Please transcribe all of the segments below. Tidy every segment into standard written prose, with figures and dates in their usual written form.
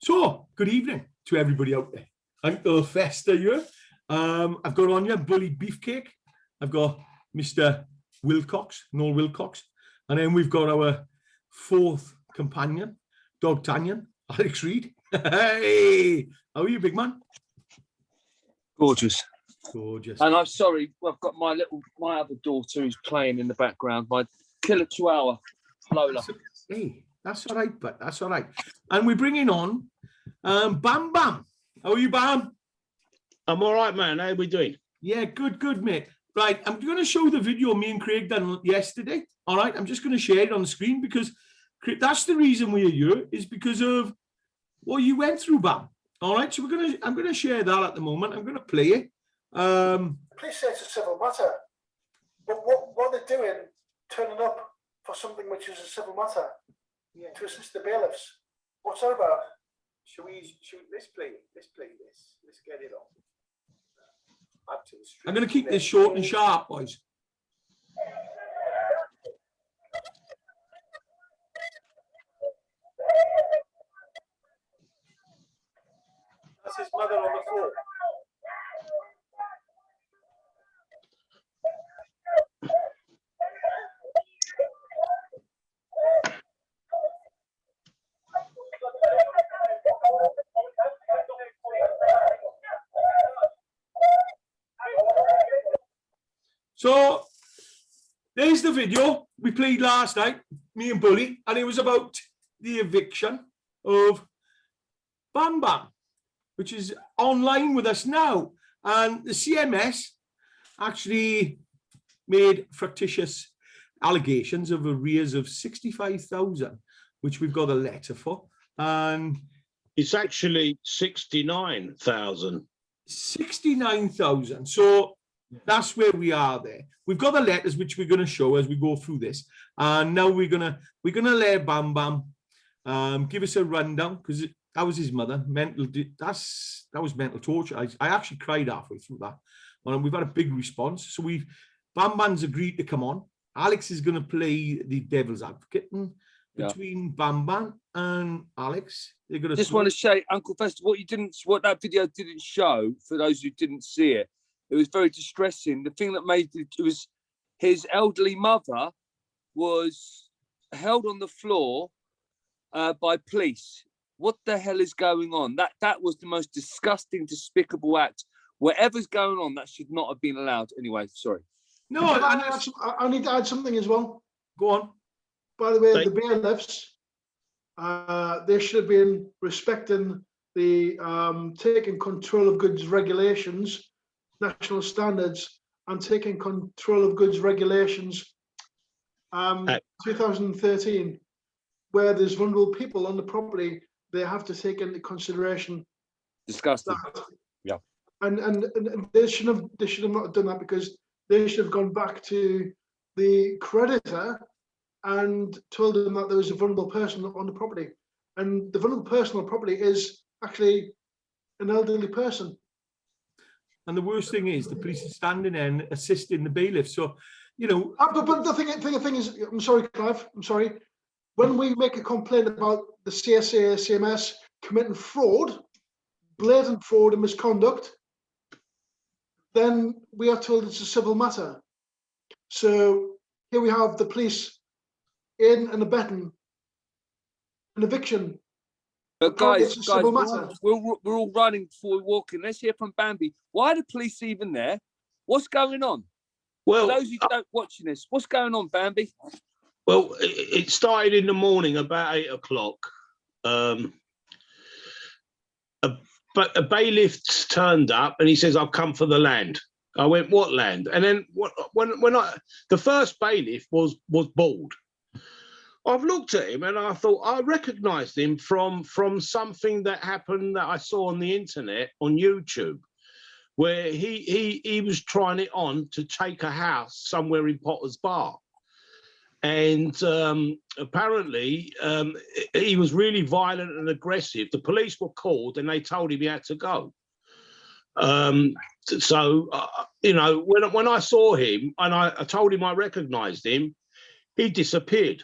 So, good evening to everybody out there. Uncle Fester here. I've got on here Bully Beefcake. I've got Mr. Wilcox, Noel Wilcox. And then we've got our fourth companion, Dogtanian, Alex Reed. Hey, how are you, big man? Gorgeous. Gorgeous. And I'm sorry, I've got my other daughter who's playing in the background, my killer chihuahua, Lola. Hey, that's all right, but that's all right. And we're bringing on Bam Bam. How are you, Bam? I'm all right, man. How are we doing? Yeah, good, mate. Right, I'm going to show the video me and Craig done yesterday. All right, I'm just going to share it on the screen because that's the reason we're here, is because of what you went through, Bam. All right, so I'm going to share that at the moment. I'm going to play it. Police say it's a civil matter, but what they're doing, turning up for something which is a civil matter, to assist the bailiffs. What's that about? Let's play this. Let's get it on. Up to the street. I'm going to keep this short and sharp, boys. That's his mother on the floor. So there's the video we played last night, me and Bully, and it was about the eviction of Bam Bam, which is online with us now. And the CMS actually made factitious allegations of arrears of 65,000, which we've got a letter for. And it's actually 69,000. 69,000. So that's where we are there. We've got the letters which we're going to show as we go through this, and now we're gonna let Bam Bam give us a rundown, because that was his mother. That was mental torture. I actually cried halfway through that. Well, we've had a big response. So Bam Bam's agreed to come on. Alex is going to play the devil's advocate, and between Bam Bam and Alex, they're going to want to say, Uncle Fester, what that video didn't show, for those who didn't see it, it was very distressing. The thing that made it was his elderly mother was held on the floor by police. What the hell is going on? That was the most disgusting, despicable act. Whatever's going on, that should not have been allowed. Anyway, sorry. No, I need to add something as well. Go on. By the way, the bailiffs, they should have been respecting the taking control of goods regulations, national standards, and taking control of goods regulations 2013, where there's vulnerable people on the property, they have to take into consideration. Disgusting. Yeah. And they should have not done that, because they should have gone back to the creditor and told them that there was a vulnerable person on the property, and the vulnerable person on the property is actually an elderly person. And the worst thing is the police are standing there and assisting the bailiff. So, you know. But the thing is, I'm sorry, Clive, I'm sorry. When we make a complaint about the CSA, CMS committing fraud, blatant fraud and misconduct, then we are told it's a civil matter. So here we have the police in and abetting an eviction. But guys, we're all running before we're walking. Let's hear from Bambi. Why are the police even there? What's going on? Well, for those who don't watching this, what's going on, Bambi? Well, it started in the morning about 8 o'clock. But a bailiff turned up and he says, "I've come for the land." I went, "What land?" And then the first bailiff was bald. I've looked at him and I thought I recognised him from something that happened that I saw on the internet on YouTube, where he was trying it on to take a house somewhere in Potter's Bar, and apparently he was really violent and aggressive. The police were called and they told him he had to go. You know, when I saw him and I told him I recognised him, he disappeared.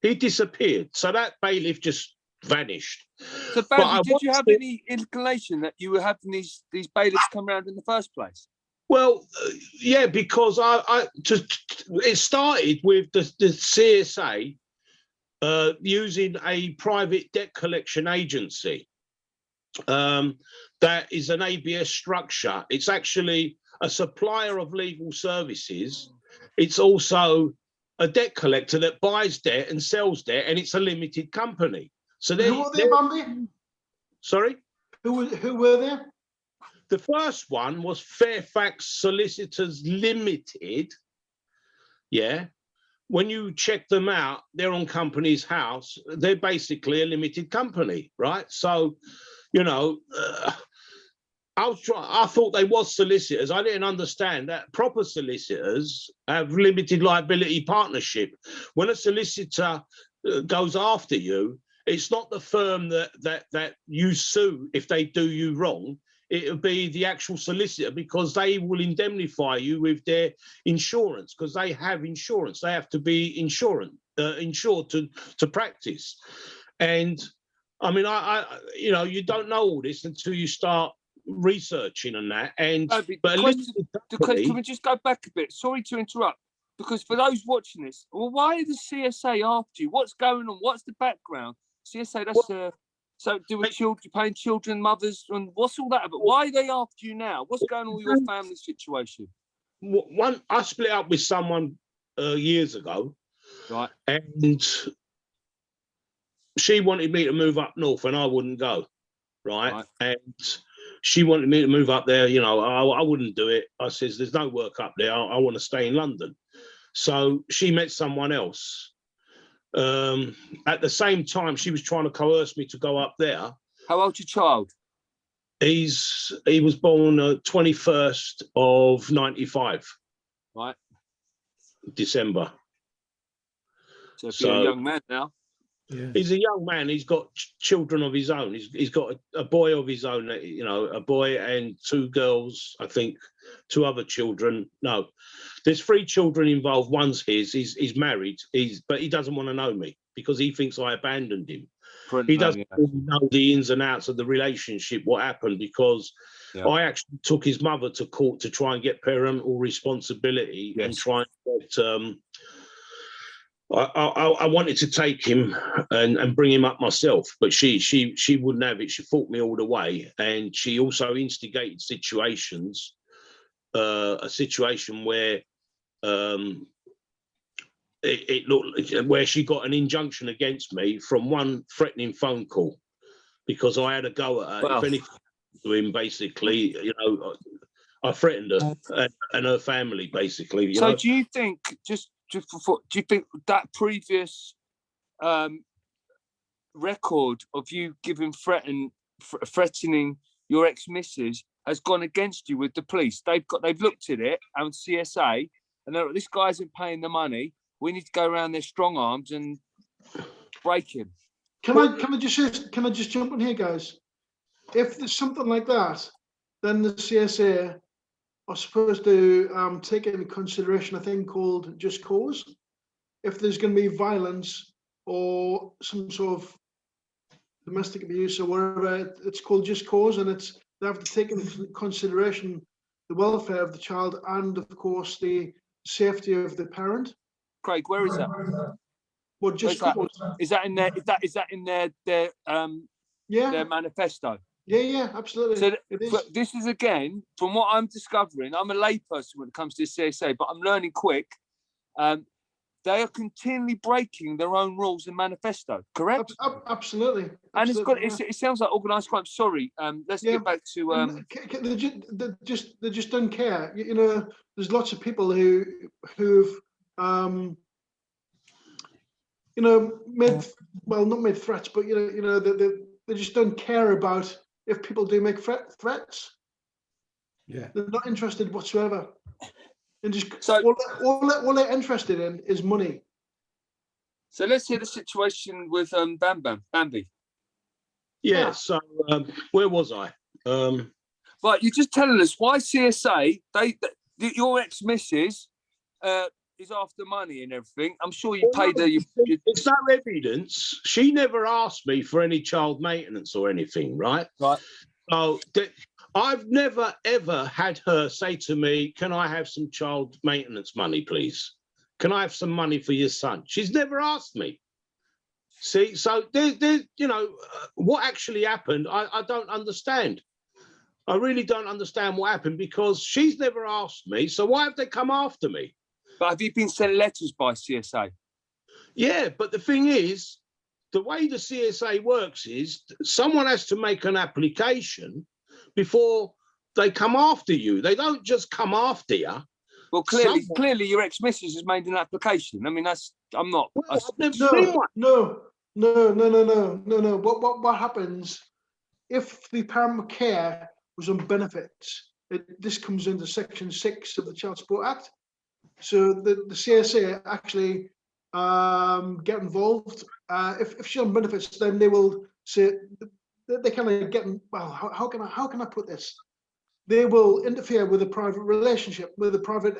So that bailiff just vanished. So, But I Barry, did you want have to- any inclination that you were having these bailiffs come around in the first place? Well, yeah, because it started with the CSA using a private debt collection agency that is an ABS structure. It's actually a supplier of legal services. It's also a debt collector that buys debt and sells debt, and it's a limited company. So Who were they, Bambi? sorry? Who were they? The first one was Fairfax Solicitors Limited. Yeah. When you check them out, they're on Company's House. They're basically a limited company, right? So, you know, I thought they was solicitors. I didn't understand that proper solicitors have limited liability partnership. When a solicitor goes after you, it's not the firm that you sue if they do you wrong. It'll be the actual solicitor, because they will indemnify you with their insurance, because they have insurance. They have to be insured to practice. And I mean, you know, you don't know all this until you start researching on that. And Can we just go back a bit? Sorry to interrupt, because for those watching this, well, why are the CSA after you? What's going on? What's the background? CSA, that's so doing children, paying children, mothers, and what's all that about? Why are they after you now? What's going on with your family situation? One, I split up with someone years ago, right? And she wanted me to move up north, and I wouldn't go, right? And she wanted me to move up there. You know, I wouldn't do it. I says, "There's no work up there. I want to stay in London." So she met someone else. At the same time, she was trying to coerce me to go up there. How old's your child? He was born 21st of 95. Right. December. So if you're a young man now. Yeah. He's a young man. He's got children of his own. He's got a boy of his own, you know, a boy and two girls, I think, two other children. No, there's three children involved. One's his. He's married. But he doesn't want to know me because he thinks I abandoned him. He doesn't know the ins and outs of the relationship, what happened, because I actually took his mother to court to try and get parental responsibility and try and get. I wanted to take him and bring him up myself, but she wouldn't have it. She fought me all the way, and she also instigated situations. A situation where it looked where she got an injunction against me from one threatening phone call because I had a go at her. If anything to him, basically, you know, I threatened her and her family, basically. You know? Do you think do you think that previous record of you threatening your ex-missus has gone against you with the police? They've looked at it and CSA, and they're like, this guy isn't paying the money. We need to go around their strong arms and break him. Can I just jump in here, guys? If there's something like that, then the CSA are supposed to take into consideration a thing called just cause. If there's going to be violence or some sort of domestic abuse or whatever, it's called just cause, and they have to take into consideration the welfare of the child and, of course, the safety of the parent. Craig, where is that? Well, just cause. Is that in there? Is that in their manifesto? Yeah, absolutely. So this is, again, from what I'm discovering, I'm a layperson when it comes to the CSA, but I'm learning quick. They are continually breaking their own rules and manifesto, correct? Absolutely. And it sounds like organised crime. Sorry, let's get back to. They just don't care. You know, there's lots of people who've you know, not made threats, but you know, they just don't care about if people do make threats. Yeah, they're not interested whatsoever. And just all they're interested in is money. So let's hear the situation with Bambi. Yeah. So where was I? Right, you're just telling us why CSA your ex-missus is after money and everything. I'm sure you Well, paid no, her. there's no evidence. She never asked me for any child maintenance or anything, right? Right. So I've never, ever had her say to me, can I have some child maintenance money, please? Can I have some money for your son? She's never asked me. See, so there's what actually happened, I don't understand. I really don't understand what happened because she's never asked me. So why have they come after me? But have you been sent letters by CSA? Yeah, but the thing is, the way the CSA works is someone has to make an application before they come after you. They don't just come after you. Well, clearly, your ex-missus has made an application. I mean, I'm not. Well, I've never seen one. No. What happens if the parent care was on benefits? This comes into Section 6 of the Child Support Act. So the CSA actually get involved. If she's on benefits, then they will say they kind of get. Well, how can I put this? They will interfere with a private relationship, with a private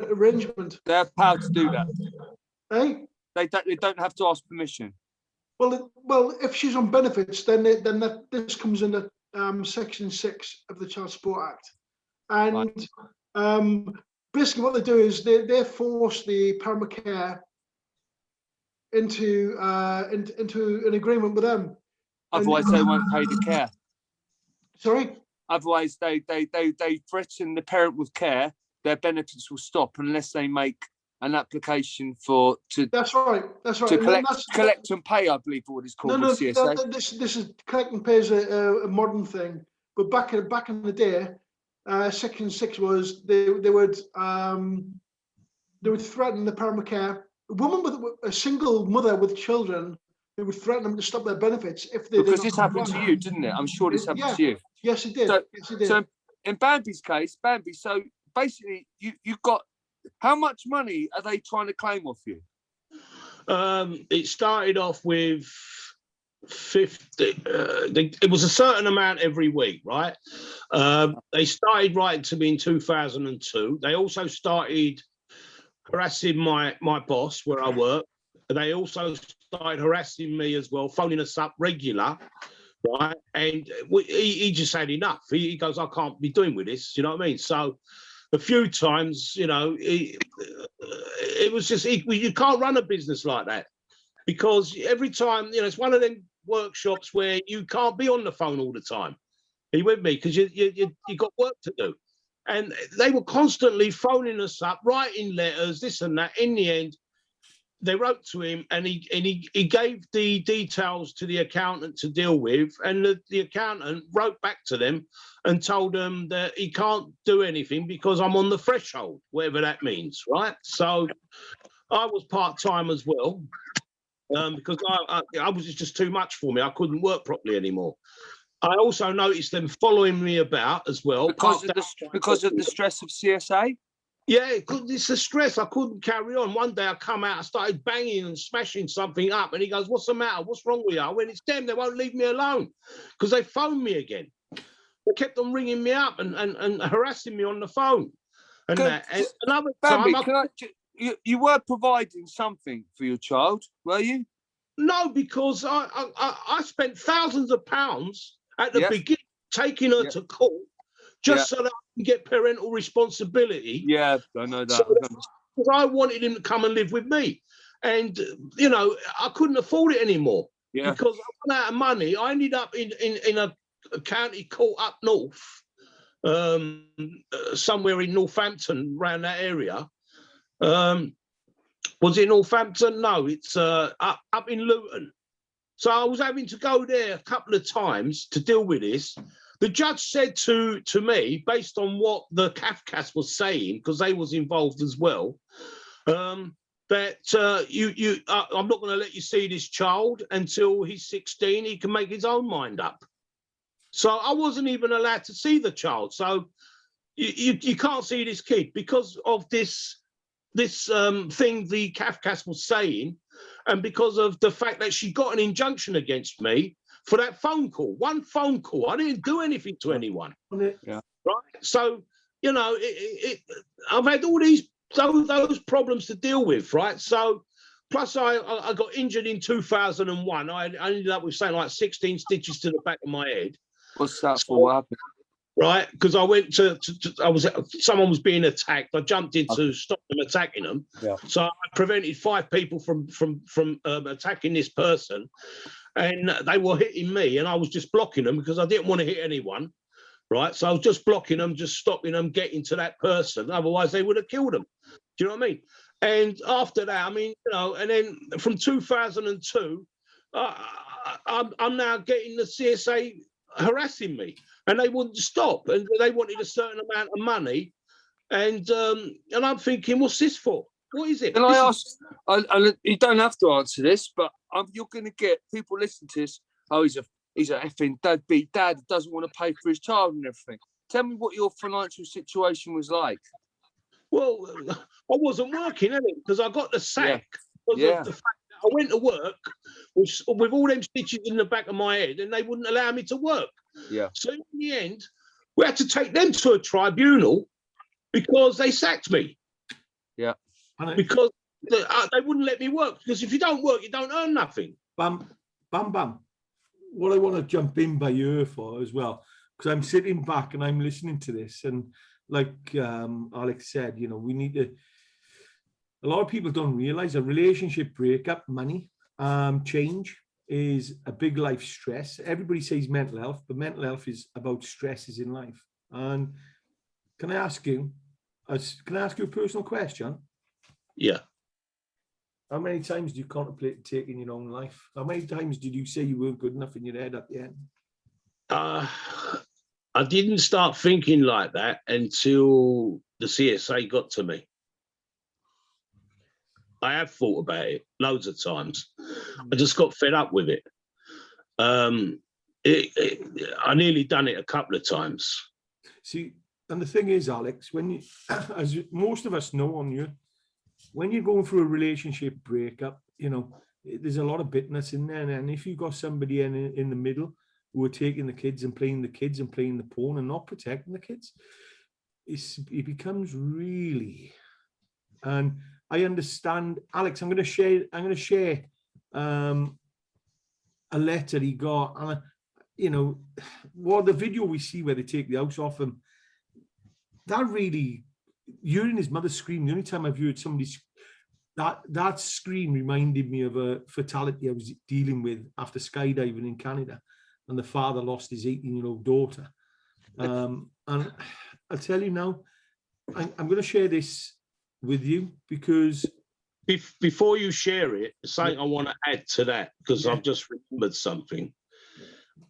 arrangement. They have power to do that. Eh? They don't have to ask permission. Well, if she's on benefits, then this comes into Section 6 of the Child Support Act, and right. Basically what they do is they force the parent care into an agreement with them. Otherwise, they won't pay the care. Sorry. Otherwise, they threaten the parent with care. Their benefits will stop unless they make an application to. That's right. To collect and pay, I believe, what it's called. No, CSA. This is collect and pay is a modern thing, but back in the day, Section 6 was they would threaten the parent care. A woman with a single mother with children, they would threaten them to stop their benefits if they. Because this happened to you, didn't it? I'm sure this happened to you. Yes, it did. So in Bambi's case, so basically you got, how much money are they trying to claim off you? It started off with 50. It was a certain amount every week, right? They started writing to me in 2002. They also started harassing my boss where I work. They also started harassing me as well, phoning us up regular, right? And he just had enough. He goes, I can't be doing with this. You know what I mean? So a few times, it was just, you can't run a business like that because every time, it's one of them workshops where you can't be on the phone all the time. Are you with me? Because you got work to do. And they were constantly phoning us up, writing letters, this and that. In the end, they wrote to him and he gave the details to the accountant to deal with. And the accountant wrote back to them and told them that he can't do anything because I'm on the threshold, whatever that means, right? So I was part-time as well because I was just too much for me. I couldn't work properly anymore. I also noticed them following me about as well. Because of the stress of CSA? Yeah, it's the stress. I couldn't carry on. One day I come out, I started banging and smashing something up. And he goes, what's the matter? What's wrong with you? I went, it's them. They won't leave me alone because they phoned me again. They kept on ringing me up and harassing me on the phone. And another Bambi, time... you were providing something for your child, were you? No, because I spent thousands of pounds at the beginning taking her to court just so that I can get parental responsibility. Yeah, I know that. So because I wanted him to come and live with me. And, I couldn't afford it anymore because I ran out of money. I ended up in a county court up north, somewhere in Northampton, around that area. Was it Northampton? No, it's up in Luton. So I was having to go there a couple of times to deal with this. The judge said to me, based on what the CAFCAS was saying, because they was involved as well, that I'm not going to let you see this child until he's 16. He can make his own mind up. So I wasn't even allowed to see the child. So you can't see this kid because of this thing the CAFCAS was saying, and because of the fact that she got an injunction against me for that phone call. One phone call. I didn't do anything to anyone. Yeah. Right. So, I've had all these those problems to deal with, right? So, plus I got injured in 2001. I ended up with something like 16 stitches to the back of my head. What's that for? What happened? Right, because I went someone was being attacked. I jumped in to stop them attacking them. Yeah. So I prevented 5 people from attacking this person, and they were hitting me, and I was just blocking them because I didn't want to hit anyone. Right, so I was just blocking them, just stopping them getting to that person. Otherwise, they would have killed them. Do you know what I mean? And after that, I mean, you know, and then from 2002, I'm now getting the CSA harassing me, and they wouldn't stop, and they wanted a certain amount of money, and I'm thinking, what's this for? What is it? Can I ask? You don't have to answer this, but you're going to get people listening to this. Oh, he's a effing deadbeat dad that doesn't want to pay for his child and everything. Tell me what your financial situation was like. Well, I wasn't working, because I got the sack. Yeah. Of the fact that I went to work with all them stitches in the back of my head, and they wouldn't allow me to work. Yeah. So in the end, we had to take them to a tribunal because they sacked me. Yeah. Because they wouldn't let me work. Because if you don't work, you don't earn nothing. Bam. What I want to jump in by ear for as well, because I'm sitting back and I'm listening to this, and like Alex said, you know, we need to. A lot of people don't realize a relationship breakup, money, change is a big life stress. Everybody says mental health, but mental health is about stresses in life. And can I ask you a personal question? Yeah. How many times do you contemplate taking your own life? How many times did you say you weren't good enough in your head at the end? I didn't start thinking like that until the CSA got to me. I have thought about it loads of times. I just got fed up with it. I nearly done it a couple of times. See, and the thing is, Alex, when you, as most of us know on you, when you're going through a relationship breakup, you know, there's a lot of bitterness in there. And if you've got somebody in the middle who are taking the kids and playing the porn and not protecting the kids, it becomes really. And I understand, Alex. I'm going to share a letter he got. And you know, what the video we see where they take the house off him. That really, hearing his mother scream. The only time I've heard somebody that scream reminded me of a fatality I was dealing with after skydiving in Canada, and the father lost his 18-year-old daughter. And I'll tell you now, I'm going to share this with you because before you share it, something I want to add to that, because I've just remembered something.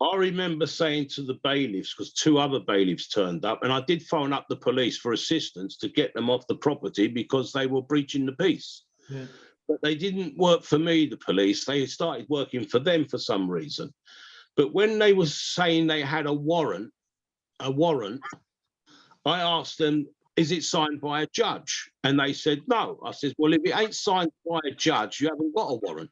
I remember saying to the bailiffs, because 2 other bailiffs turned up, and I did phone up the police for assistance to get them off the property because they were breaching the peace. Yeah. But they didn't work for me, the police. They started working for them for some reason. But when they were saying they had a warrant, I asked them, is it signed by a judge? And they said, no. I said, well, if it ain't signed by a judge, you haven't got a warrant.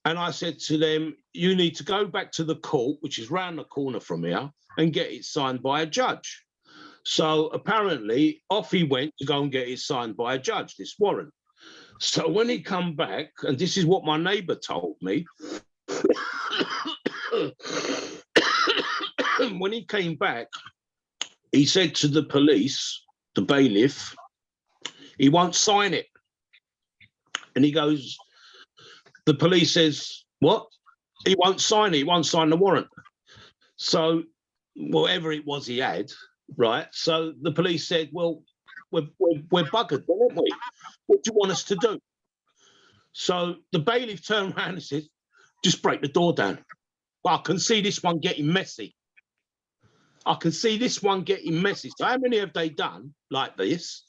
And I said to them, you need to go back to the court, which is round the corner from here, and get it signed by a judge. So apparently off he went to go and get it signed by a judge, this warrant. So when he come back, and this is what my neighbour told me, when he came back, he said to the police, the bailiff, he won't sign it. And he goes, the police says, what? He won't sign it. He won't sign the warrant. So whatever it was he had, right? So the police said, well, we're buggered, aren't we? What do you want us to do? So the bailiff turned around and said, just break the door down. Well, I can see this one getting messy. So how many have they done like this?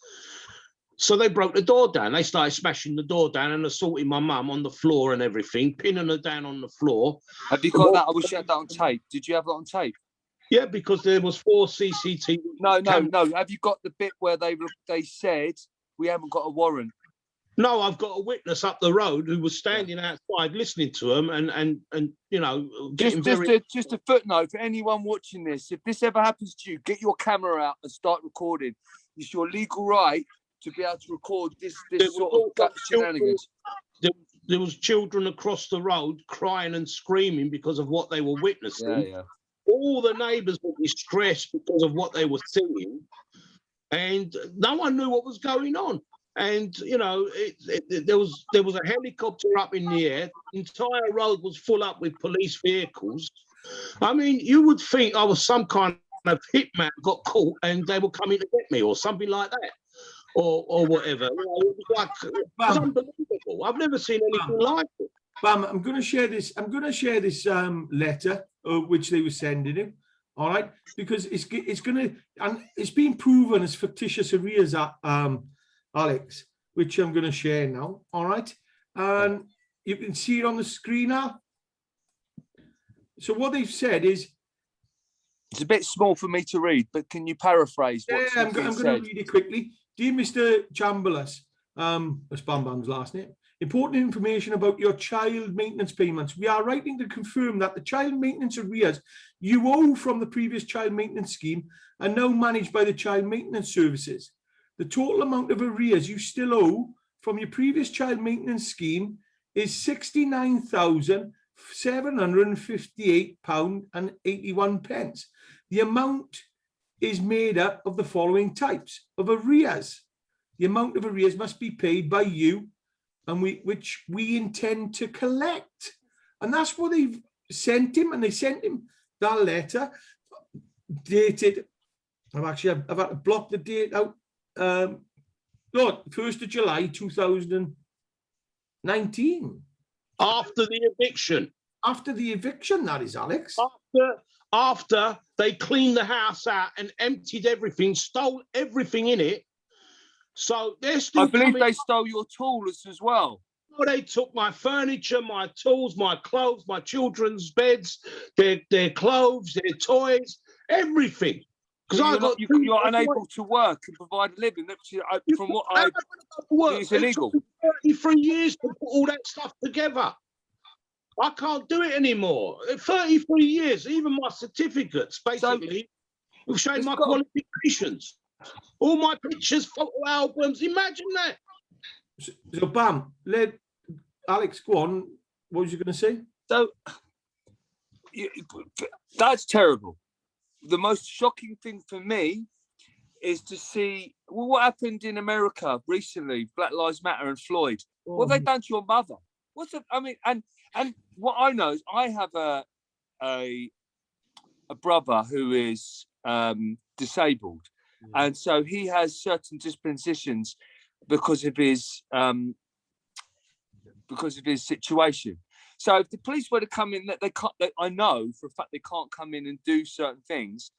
So they broke the door down. They started smashing the door down and assaulting my mum on the floor and everything, pinning her down on the floor. Have you got that? I wish you had that on tape. Did you have that on tape? Yeah, because there was 4 CCTV. No. Have you got the bit where they said we haven't got a warrant? No, I've got a witness up the road who was standing outside listening to them and you know, getting just a footnote for anyone watching this. If this ever happens to you, get your camera out and start recording. It's your legal right to be able to record this There sort was of also shenanigans. There was children across the road crying and screaming because of what they were witnessing. Yeah, yeah. All the neighbours were distressed because of what they were seeing, and no one knew what was going on. And you know, there was a helicopter up in the air. The entire road was full up with police vehicles. I mean, you would think I was some kind of hitman got caught and they were coming to get me or something like that, or whatever. You know, it was unbelievable. I've never seen anything like it. Bam, I'm going to share this. I'm going to share this letter which they were sending him. All right, because it's going to, and it's been proven as factitious arrears, Alex, which I'm going to share now. All right, and you can see it on the screen now. So what they've said is, it's a bit small for me to read, but can you paraphrase what's I'm going to read it quickly. Dear Mr. Chambers, that's Bam Bam's last name. Important information about your child maintenance payments. We are writing to confirm that the child maintenance arrears you owe from the previous child maintenance scheme are now managed by the child maintenance services. The total amount of arrears you still owe from your previous child maintenance scheme is £69,758.81. The amount is made up of the following types of arrears. The amount of arrears must be paid by you and which we intend to collect. And that's what they've sent him, and they sent him that letter dated, I've had to block the date out, 1st of July 2019. After the eviction. After the eviction, that is, Alex. After they cleaned the house out and emptied everything, stole everything in it. So they're still. I believe they stole your tools as well. Oh, they took my furniture, my tools, my clothes, my children's beds, their clothes, their toys, everything. Because you're unable to work and provide a living. From what I work, it's illegal. It took 33 years to put all that stuff together. I can't do it anymore. 33 years, even my certificates, basically, showing my qualifications. All my pictures, photo albums. Imagine that. So, Bam, let Alex go on. What was you going to say? So, that's terrible. The most shocking thing for me is to see what happened in America recently, Black Lives Matter and Floyd. What have they done to your mother? And what I know is I have a brother who is disabled. And so he has certain dispositions because of his situation. So if the police were to come in, that they can't. I know for a fact they can't come in and do certain things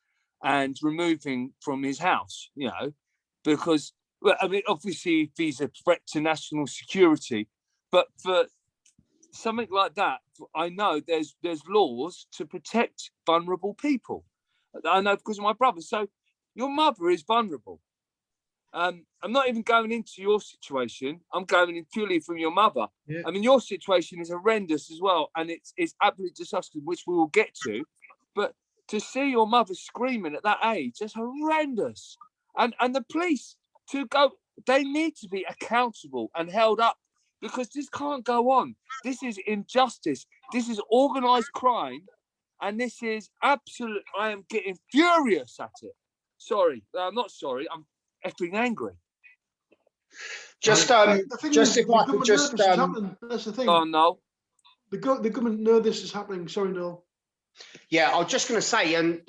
and remove him from his house. You know, because obviously if he's a threat to national security, but for something like that, I know there's laws to protect vulnerable people. I know because of my brother. So your mother is vulnerable. I'm not even going into your situation. I'm going in purely from your mother. Yeah. I mean, your situation is horrendous as well, and it's absolutely disgusting, which we will get to. But to see your mother screaming at that age, that's horrendous. And the police they need to be accountable and held up, because this can't go on. This is injustice. This is organised crime, and this is absolute. I am getting furious at it. Sorry, I'm not sorry. I'm effing angry. That's the thing. Oh no. The government know this is happening. Sorry, Noel. Yeah, I was just going to say, and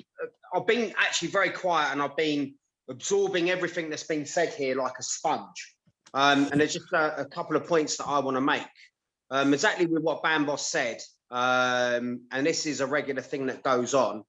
I've been actually very quiet, and I've been absorbing everything that's been said here like a sponge. And there's just a couple of points that I want to make. Exactly with what Bambos said, and this is a regular thing that goes on.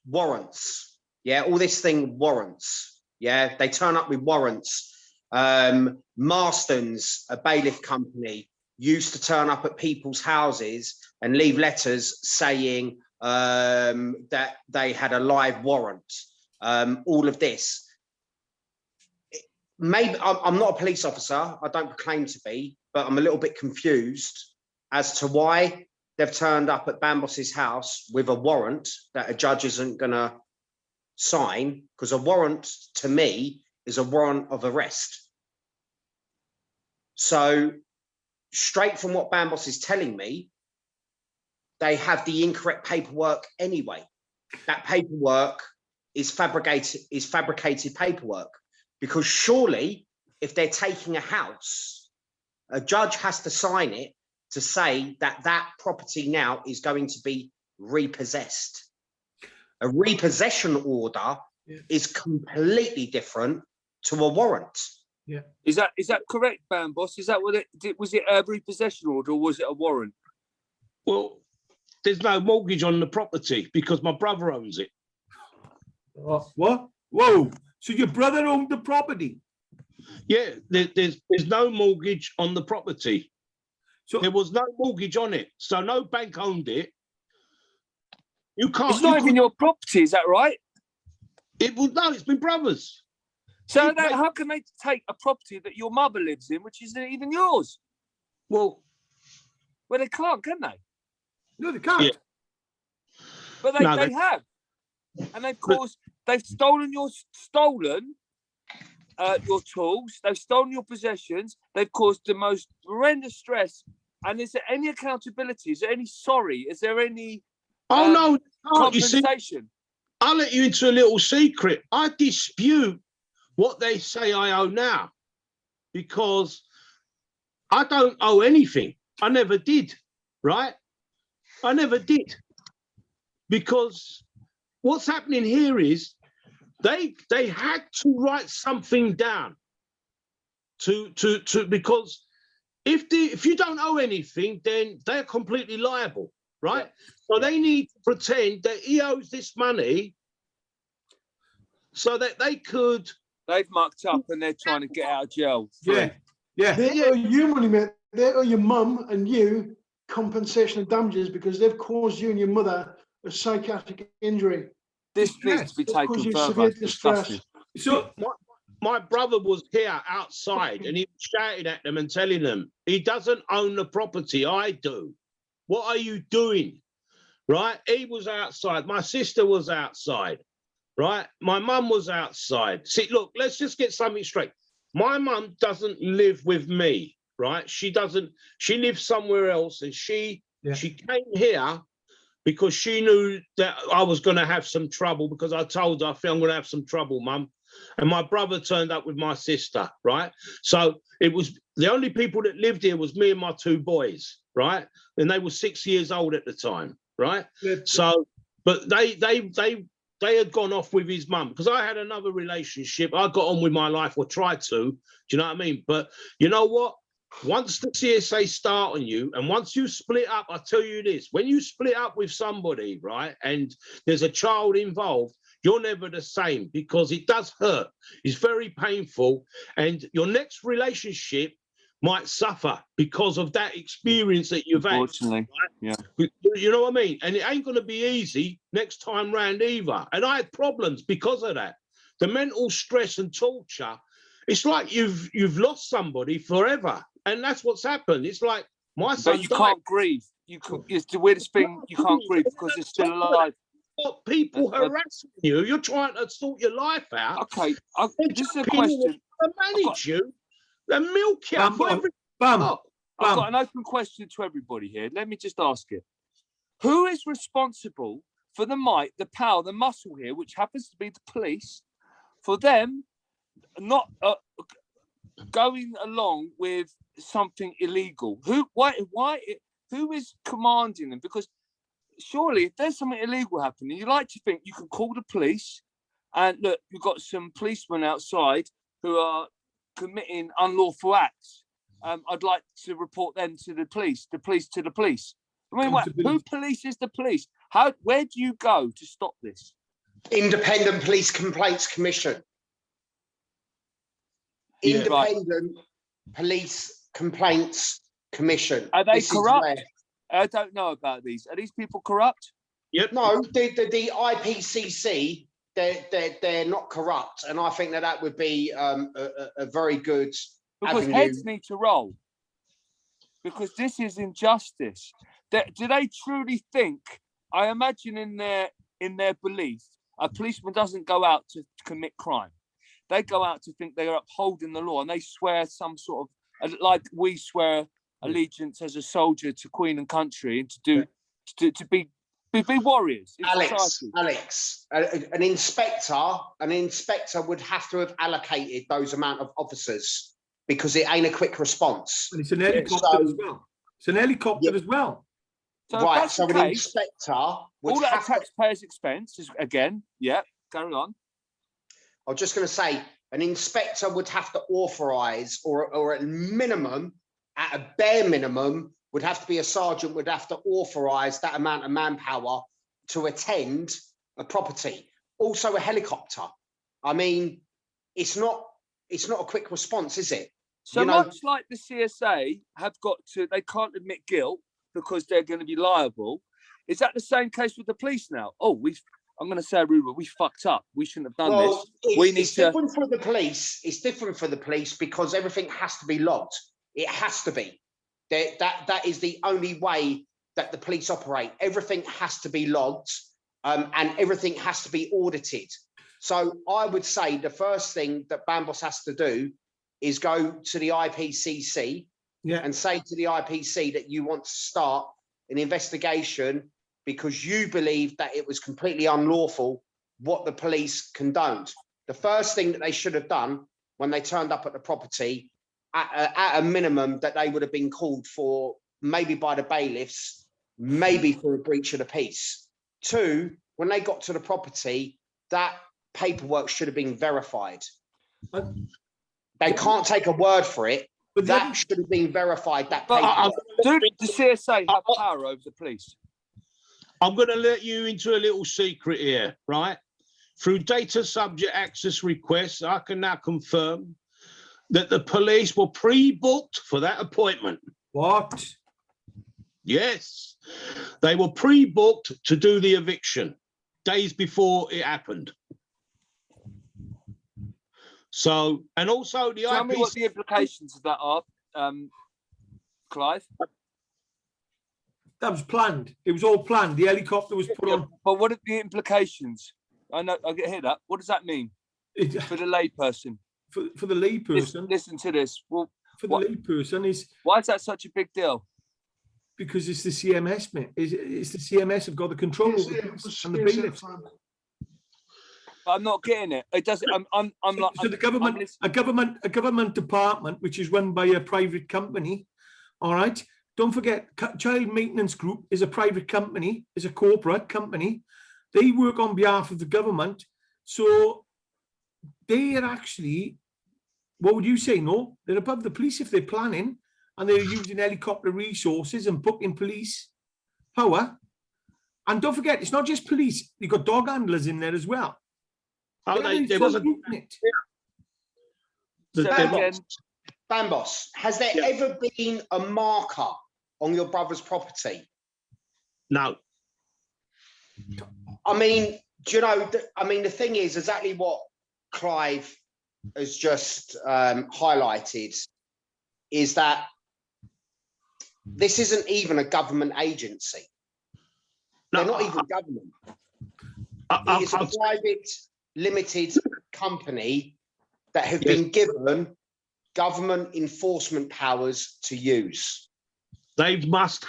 Warrants. Yeah, all this thing warrants. Yeah, they turn up with warrants. Marston's, a bailiff company, used to turn up at people's houses and leave letters saying that they had a live warrant. All of this. Maybe I'm not a police officer. I don't claim to be, but I'm a little bit confused as to why they've turned up at Bambos's house with a warrant that a judge isn't going to sign, because a warrant to me is a warrant of arrest. So straight from what Bambos is telling me, they have the incorrect paperwork anyway. That paperwork is fabricated paperwork, because surely if they're taking a house, a judge has to sign it to say that that property now is going to be repossessed. A repossession order is completely different to a warrant. Yeah. Is that correct, Bambos? Is that what it did? Was it a repossession order or was it a warrant? Well, there's no mortgage on the property because my brother owns it. What? Whoa. So your brother owned the property? Yeah, there's no mortgage on the property. So There was no mortgage on it, so no bank owned it. You can't. It's not even your property, is that right? It was no. It's been brothers. So how can they take a property that your mother lives in, which isn't even yours? Well, They can't, can they? no, they can't. Yeah. But No, they have, and they've stolen your tools. They've stolen your possessions. They've caused the most horrendous stress. And is there any accountability? Is there any sorry? Is there any no, you see, compensation? I'll let you into a little secret. I dispute what they say I owe now, because I don't owe anything. I never did, right? I never did. Because what's happening here is they had to write something down to because if you don't owe anything, then they're completely liable, right? So they need to pretend that he owes this money so that they could. They've mucked up and they're trying to get out of jail. Yeah. They owe you money, mate. They owe your mum and you compensation of damages because they've caused you and your mother a psychiatric injury. This needs to be They've taken caused you further. severe It's distress. disgusting. So My brother was here outside and he was shouting at them and telling them, he doesn't own the property, I do. What are you doing? Right? He was outside. My sister was outside. Right? My mum was outside. See, look, let's just get something straight. My mum doesn't live with me, right? She lives somewhere else, and she came here because she knew that I was going to have some trouble, because I told her, I think I'm going to have some trouble, Mum. And my brother turned up with my sister, right? So it was the only people that lived here was me and my two boys, right? And they were 6 years old at the time, right? So, but they had gone off with his mum, because I had another relationship. I got on with my life, or tried to. Do you know what I mean? But you know what? Once the CSA start on you, and once you split up, I tell you this: when you split up with somebody, right, and there's a child involved, you're never the same, because it does hurt. It's very painful, and your next relationship might suffer because of that experience that you've had. Unfortunately, right? yeah. You know what I mean? And it ain't going to be easy next time round either. And I had problems because of that. The mental stress and torture. It's like you've lost somebody forever, and that's what's happened. It's like my son. But you can't grieve. It's the weirdest thing. You can't grieve because it's still alive. What people harassing you? You're trying to sort your life out. Okay, this is a question. To manage you, and milk you. Bam. I've got an open question to everybody here. Let me just ask it: who is responsible for the might, the power, the muscle here, which happens to be the police, for them not going along with something illegal? Who is commanding them? Because surely, if there's something illegal happening, you like to think you can call the police, and look, you've got some policemen outside who are committing unlawful acts. I'd like to report them to the police to the police. I mean, who polices the police? Where do you go to stop this? Independent Police Complaints Commission. Yeah. Independent Police Complaints Commission. Are they corrupt? I don't know about these. Are these people corrupt? Yep. No, the IPCC, they're not corrupt, and I think that would be a very good because avenue. Heads need to roll. Because this is injustice. Do they truly think? I imagine in their belief, a policeman doesn't go out to commit crime. they go out to think they are upholding the law, and they swear some sort of, like we swear allegiance as a soldier to Queen and country, and to be warriors in society. Alex, an inspector would have to have allocated those amount of officers because it ain't a quick response. And it's an helicopter as well. It's an helicopter as well. So right, so an inspector would all have that taxpayers' expense is again, carry on. I was just going to say, an inspector would have to authorise, or at minimum, at a bare minimum, would have to be a sergeant, would have to authorise that amount of manpower to attend a property. Also a helicopter. I mean, it's not a quick response, is it? So much like the CSA have got to, they can't admit guilt because they're going to be liable. Is that the same case with the police now? Oh, I'm going to say a rude word, we fucked up. We shouldn't have done this. It's different for the police. It's different for the police because everything has to be logged. It has to be. That is the only way that the police operate. Everything has to be logged, and everything has to be audited. So I would say the first thing that Bambos has to do is go to the IPCC and say to the IPC that you want to start an investigation because you believe that it was completely unlawful what the police condoned. The first thing that they should have done when they turned up at the property, at a minimum, that they would have been called for, maybe by the bailiffs, maybe for a breach of the peace. 2, when they got to the property, that paperwork should have been verified. They can't take a word for it. But that should have been verified. That paperwork. Do the CSA have power over the police? I'm going to let you into a little secret here, right? Through data subject access requests, I can now confirm that the police were pre-booked for that appointment. What? Yes, they were pre-booked to do the eviction days before it happened. So, and also the Tell me what the implications of that are, Clive. That was planned. It was all planned. The helicopter was put on. But what are the implications? I know I hear that. What does that mean for the layperson? For the layperson. Listen to this. Well, for the layperson is. Why is that such a big deal? Because it's the CMS, mate. It's the CMS have got the control over and the bailiffs. But I'm not getting it. It doesn't. I'm like. So the government, a government department which is run by a private company. All right. Don't forget, Child Maintenance Group is a private company, is a corporate company. They work on behalf of the government. So they are actually, what would you say? No, they're above the police if they're planning and they're using helicopter resources and booking police power. And don't forget, it's not just police. You've got dog handlers in there as well. Oh, there wasn't it. Bambos, has there ever been a marker on your brother's property? No. I mean, do you know, the thing is exactly what Clive has just highlighted is that this isn't even a government agency. They're not even government. It's a private, limited company that have been given government enforcement powers to use. There must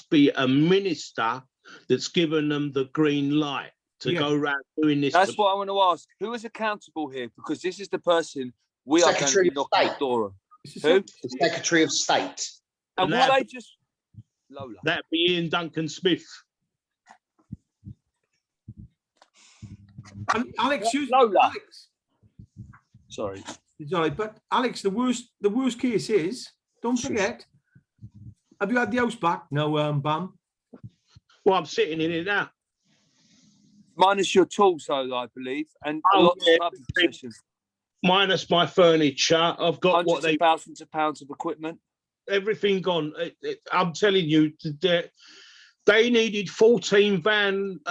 be a minister that's given them the green light to go around doing this. That's what I want to ask. Who is accountable here? Because this is the person we are going to be knocking the door on. Who? The Secretary of State. And what they just... Lola. That'd be Ian Duncan Smith. Alex, Lola. Alex. Sorry. It's all right, but Alex, the worst case is, don't forget, have you had the house back? No, Bam. Well, I'm sitting in it now. Minus your tools, though, I believe, and lots of other possessions. Minus my furniture, I've got thousands of pounds of equipment. Everything gone. I'm telling you, they needed 14 van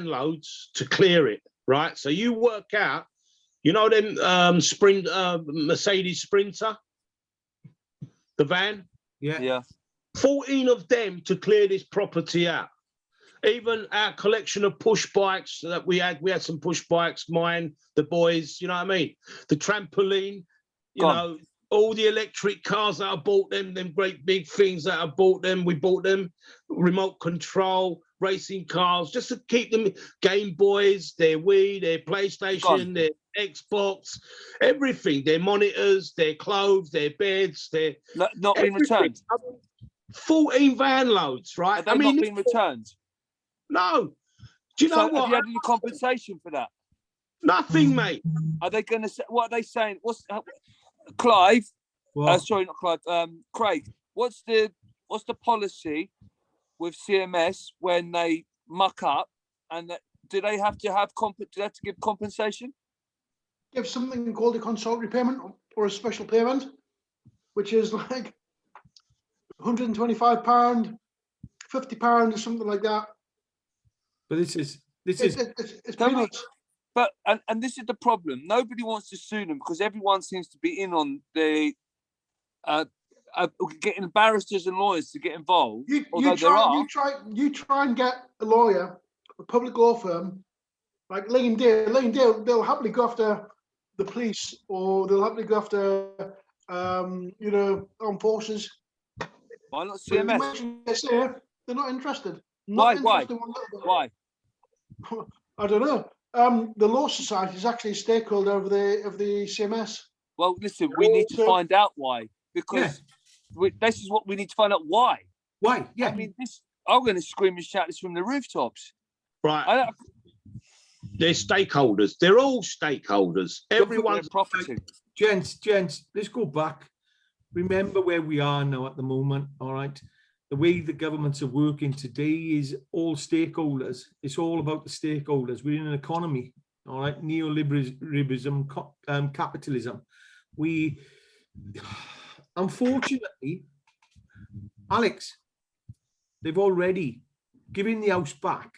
loads to clear it, right? So you work out, you know them Mercedes Sprinter, the van? Yeah. 14 of them to clear this property out. Even our collection of push bikes that we had some push bikes, mine, the boys, you know what I mean? The trampoline, you Gone. know, all the electric cars that I bought them great big things that I bought them, we bought them, remote control, racing cars, just to keep them, Game Boys, their Wii, their PlayStation, Gone. their Xbox, everything, their monitors, their clothes, their beds, their Not been everything. returned. I mean, 14 van loads, right? Have they not been returned? No. Do you know So what? have you had any compensation for that? Nothing, mate. Are they going to say, what are they saying? What's Clive? Well, Sorry, not Clive. Craig, what's the policy with CMS when they muck up, and do they have to give compensation? Give something called a consultancy payment or a special payment, which is like £125, £50 or something like that. but this is It's Don't we- peanuts. But and this is the problem. Nobody wants to sue them because everyone seems to be in on the getting barristers and lawyers to get involved. You try and get a lawyer, a public law firm like Dale, they'll happily go after the police, or they'll happily go after armed forces. Why not But if you CMS? mention SA, they're not interested. Why? Interested one little bit. Why? I don't know. The Law Society is actually a stakeholder of the CMS. Well, listen, we need to find out why, because Yeah. this is what we need to find out why. why? Yeah. I mean, I'm going to scream and shout this from the rooftops. Right. They're stakeholders. They're all stakeholders. Everyone's profiting. Gents, let's go back. Remember where we are now at the moment, all right? The way the governments are working today is all stakeholders. It's all about the stakeholders. We're in an economy, all right? Neoliberalism, capitalism. Unfortunately, Alex, they've already given the house back.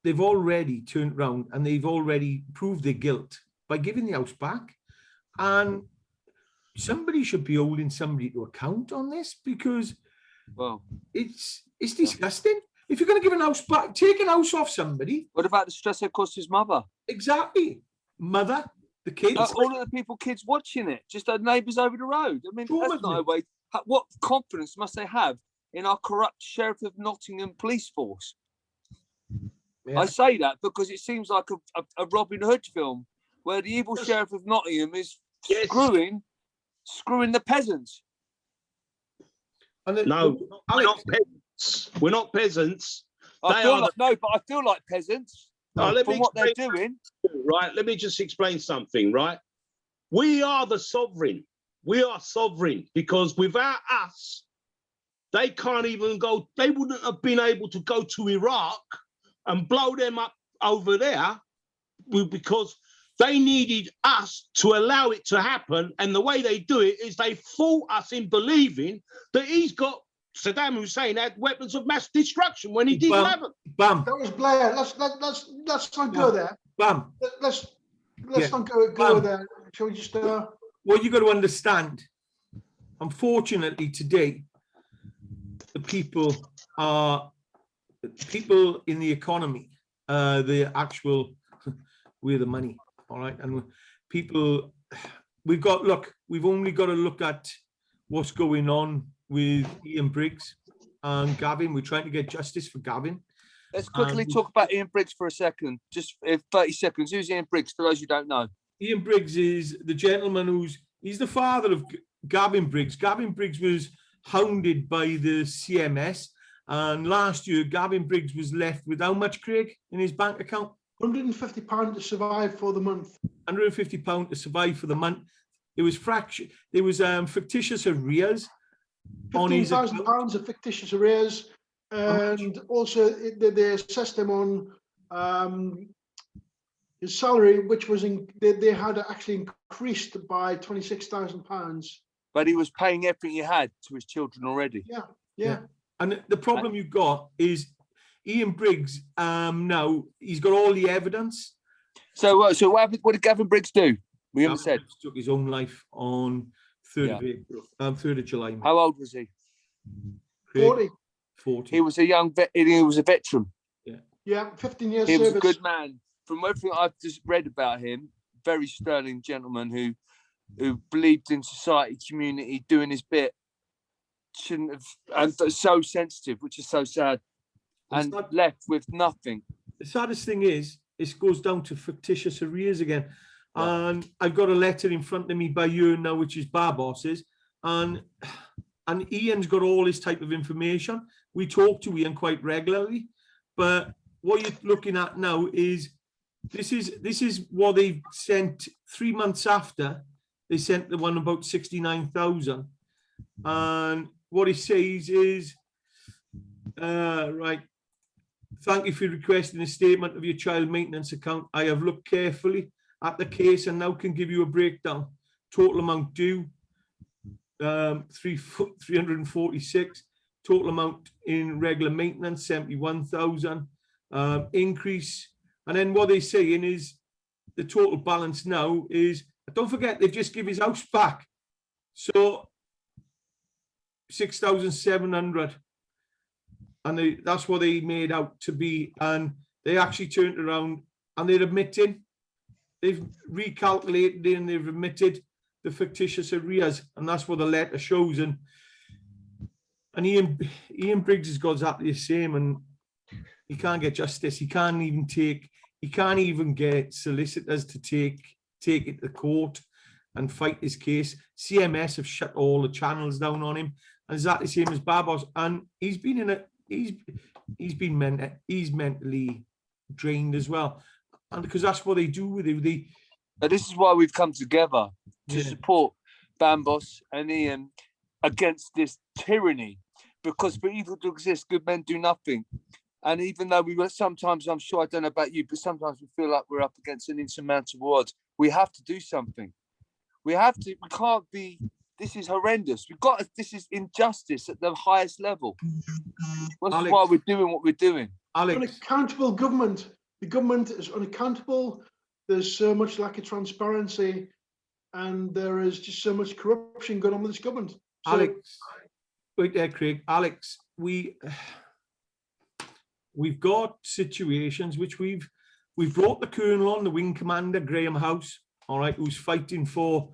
They've already turned around and they've already proved their guilt by giving the house back. And somebody should be holding somebody to account on this, because it's disgusting. If you're going to give a house back, take an house off somebody. What about the stress it cost his mother? Exactly. Mother, the kids. All of the kids watching it, just our neighbours over the road. I mean, that's not a way. What confidence must they have in our corrupt Sheriff of Nottingham police force? Yeah. I say that because it seems like a Robin Hood film where the evil Sheriff of Nottingham is screwing the peasants. No, we're not peasants. We're not peasants. I feel like peasants from what they're doing. Right, let me just explain something, right? We are the sovereign. We are sovereign because without us, they can't even go, they wouldn't have been able to go to Iraq and blow them up over there because they needed us to allow it to happen. And the way they do it is they fool us in believing that Saddam Hussein had weapons of mass destruction when he did have them. Bam. That was Blair. Let's not go there. Bam. Let's not go there. Shall we just? What you got to understand, unfortunately, today, the people in the economy, the actual, we're the money, all right? And people, we've only got to look at what's going on with Ian Briggs and Gavin. We're trying to get justice for Gavin. Let's quickly talk about Ian Briggs for a second, just 30 seconds. Who's Ian Briggs, for those who don't know? Ian Briggs is the gentleman he's the father of Gavin Briggs. Gavin Briggs was hounded by the CMS, and last year Gavin Briggs was left with how much, Craig, in his bank account? £150 to survive for the month. £150 to survive for the month. There was fictitious arrears on his account. £15,000 of fictitious arrears, and also they assessed him on his salary, which was they had actually increased by £26,000. But he was paying everything he had to his children already. Yeah. And the problem you've got is Ian Briggs. Now he's got all the evidence. So what did Gavin Briggs do? We haven't said. Took his own life on 3rd of July. How old was he? 40. 40. He was a young vet. He was a veteran. Yeah, 15 years He was a service. good man. From everything I've just read about him, very sterling gentleman who believed in society, community, doing his bit. Shouldn't have, and so sensitive, which is so sad, and left with nothing. The saddest thing is, it goes down to factitious arrears again. Yeah. And I've got a letter in front of me by you now, which is Barbos's, and Ian's got all this type of information. We talk to Ian quite regularly, but what you're looking at now is this is what they sent 3 months after they sent the one about 69,000, and what he says is, right. Thank you for requesting a statement of your child maintenance account. I have looked carefully at the case and now can give you a breakdown. Total amount due, 346. Total amount in regular maintenance, 71,000. Increase. And then what they're saying is the total balance now is, don't forget, they've just given his house back. So 6,700. And that's what they made out to be. And they actually turned around and they're admitting, they've recalculated and they've admitted the fictitious arrears. And that's what the letter shows. And Ian Briggs has got exactly the same, and he can't get justice. He can't even get solicitors to take it to court and fight his case. CMS have shut all the channels down on him. And exactly the same as Barbos. And he's mentally drained as well, and because that's what they do with it. But this is why we've come together to support Bambos and Ian against this tyranny, because for evil to exist, good men do nothing. And even though we were sometimes, I'm sure, I don't know about you, but sometimes we feel like we're up against an insurmountable odds. We have to do something. We can't be. This is horrendous. This is injustice at the highest level. That's why we're doing what we're doing. Alex. Unaccountable government. The government is unaccountable. There's so much lack of transparency, and there is just so much corruption going on with this government. So, Alex, wait there, Craig. Alex, we've got situations which we've brought the colonel on, the wing commander, Graham House, all right, who's fighting for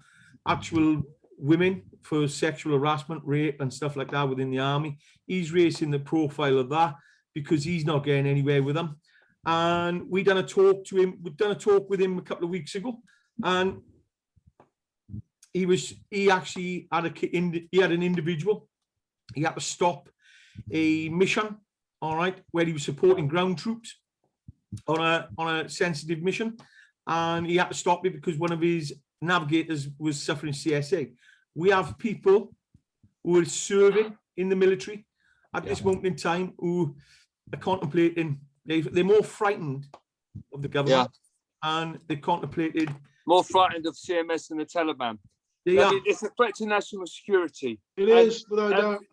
actual women, for sexual harassment, rape and stuff like that within the army. He's raising the profile of that because he's not getting anywhere with them. And we've done a talk with him a couple of weeks ago, and he actually had an individual. He had to stop a mission, all right, where he was supporting ground troops on a sensitive mission, and he had to stop it because one of his navigators was suffering CSA. We have people who are serving in the military at this moment in time who are contemplating. They're more frightened of the government, and they contemplated. More frightened of CMS than the Taliban. It's a threat to national security. It is, without a doubt.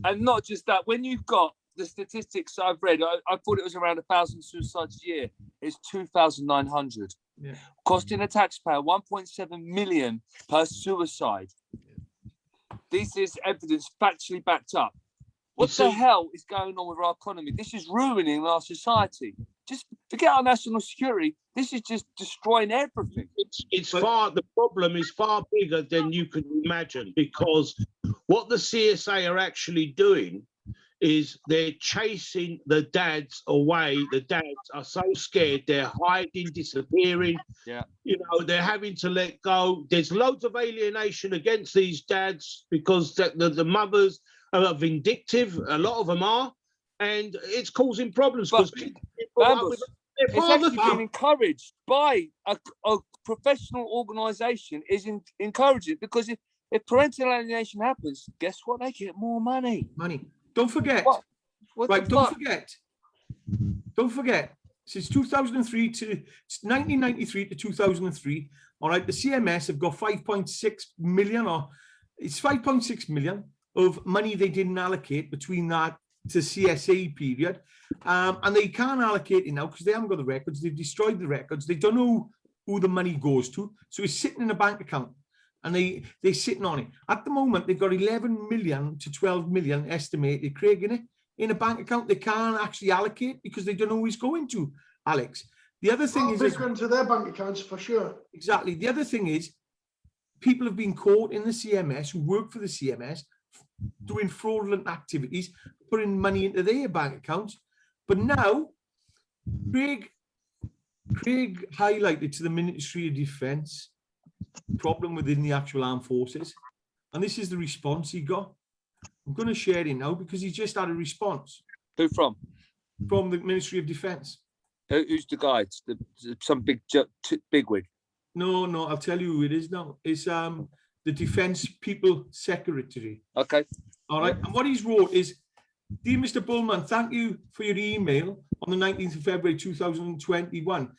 And not just that. When you've got the statistics I've read, I thought it was around 1,000 suicides a year. It's 2,900. Yeah. Costing a taxpayer 1.7 million per suicide. This is evidence factually backed up. What the hell is going on with our economy? This is ruining our society. Just forget our national security. This is just destroying everything. The problem is far bigger than you could imagine, because what the CSA are actually doing is they're chasing the dads away. The dads are so scared. They're hiding, disappearing. Yeah. You know, they're having to let go. There's loads of alienation against these dads because the mothers are vindictive. A lot of them are. And it's causing problems. But it's actually been encouraged by a professional organisation is encouraging, because if parental alienation happens, guess what? They get more money. Don't forget. Don't forget. Since 2003 to 1993 to 2003, all right, the CMS have got 5.6 million, or it's 5.6 million of money they didn't allocate between that to CSA period, and they can't allocate it now because they haven't got the records. They've destroyed the records. They don't know who the money goes to, so it's sitting in a bank account, and they're sitting on it. At the moment, they've got 11 million to 12 million estimated, Craig, in it. in a bank account they can't actually allocate because they don't know who he's going to, Alex. The other thing is Going to their bank accounts for sure. exactly. The other thing is people have been caught in the CMS who work for the CMS doing fraudulent activities, putting money into their bank accounts. But now, Craig highlighted to the Ministry of Defence problem within the actual armed forces. And this is the response he got. I'm going to share it now because he just had a response. Who from? From the Ministry of Defence. Who's the guy? Some bigwig. No, I'll tell you who it is now. It's the Defence People Secretary. Okay. All right. And what he's wrote is, dear Mr. Bullman, thank you for your email on the 19th of February 2021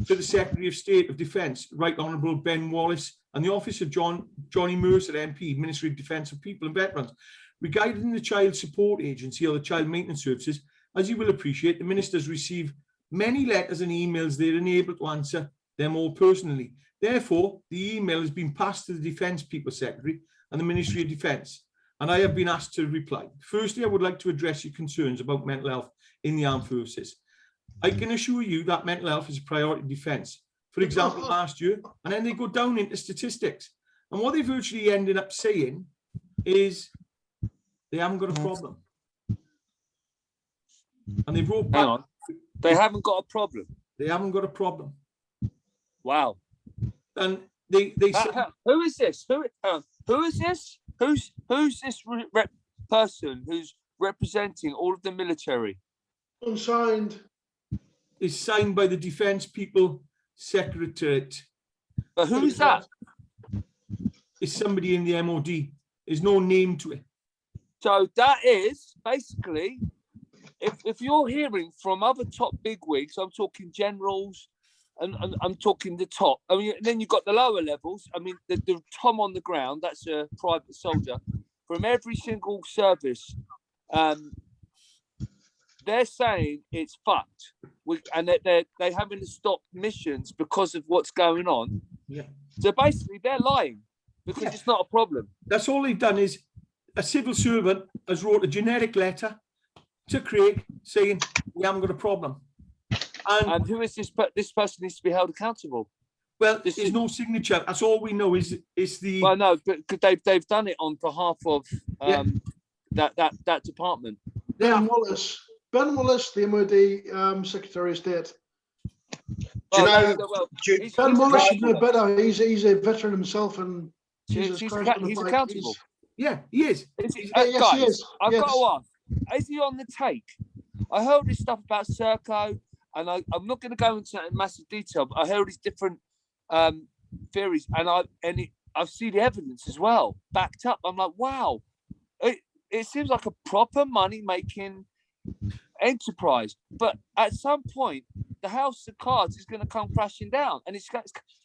to the Secretary of State of Defence, Right Honourable Ben Wallace, and the Office of Johnny Mercer, MP, Ministry of Defence of People and Veterans. Regarding the Child Support Agency or the Child Maintenance Services, as you will appreciate, the Ministers receive many letters and emails they're unable to answer them all personally. Therefore, the email has been passed to the Defence People Secretary and the Ministry of Defence, and I have been asked to reply. Firstly, I would like to address your concerns about mental health in the armed forces. I can assure you that mental health is a priority defence. For example, last year, and then they go down into statistics. And what they virtually ended up saying is they haven't got a problem. And they wrote back. Hang on. They haven't got a problem. They haven't got a problem. Wow. And they said, who is this? Who is this? Who's this person who's representing all of the military? Unsigned. is signed by the Defence People Secretariat. But who's that? It's somebody in the MOD. There's no name to it. So that is basically, if you're hearing from other top bigwigs, I'm talking generals, and I'm talking the top. I mean, then you've got the lower levels. I mean, the Tom on the ground, that's a private soldier from every single service. They're saying it's fucked, and they're having to stop missions because of what's going on. Yeah. So basically, they're lying because it's not a problem. That's all they've done is a civil servant has wrote a generic letter to Craig saying we haven't got a problem. And who is this? This person needs to be held accountable. Well, there's no signature. That's all we know is the. Well, no, but they've done it on behalf of that department. Ben Wallace, the MOD Secretary of State. Do you know? Ben Wallace should know better. He's a veteran himself, and he's accountable. Yeah, he is. Guys, he is. I've got to ask: is he on the take? I heard this stuff about Serco, and I'm not going to go into it in massive detail, but I heard these different theories, and I've seen the evidence as well, backed up. I'm like, wow, it seems like a proper money-making enterprise, but at some point, the house of cards is going to come crashing down, and it's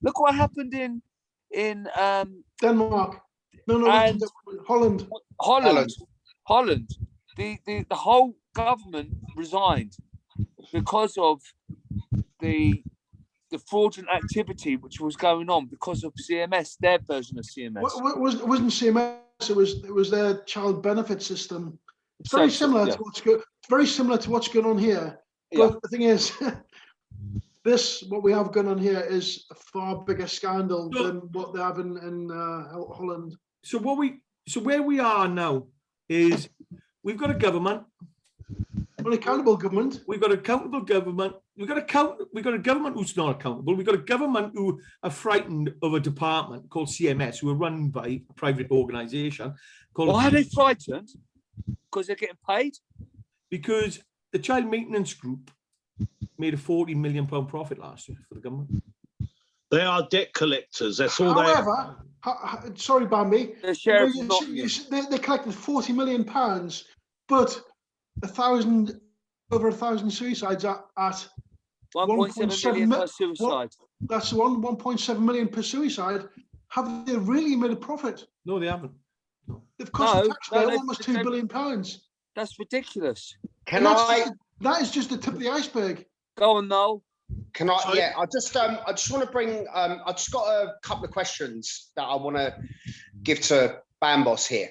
look what happened in Denmark. No, and Holland. Holland. The whole government resigned because of the fraudulent activity which was going on because of CMS, their version of CMS. It wasn't CMS. It was their child benefit system. It's very similar to what's going on here. But the thing is, what we have going on here is a far bigger scandal than what they have in Holland. So where we are now is we've got a government. An accountable government. We've got an accountable government. We've got a government who's not accountable. We've got a government who are frightened of a department called CMS, who are run by a private organisation. Why are they frightened? Because they're getting paid? Because the Child Maintenance Group made a £40 million profit last year for the government. They are debt collectors. That's all. However, sorry, Bambi. The sheriff they collected £40 million, but over 1,000 suicides at 1.7 million per suicide. That's 1.7 million per suicide. Have they really made a profit? No, they haven't. No. They've cost the taxpayer almost £2 billion. That's ridiculous. That is just the tip of the iceberg. Go on, Noel. Can I? Sorry? Yeah, I just want to bring. I just got a couple of questions that I want to give to Bambos here.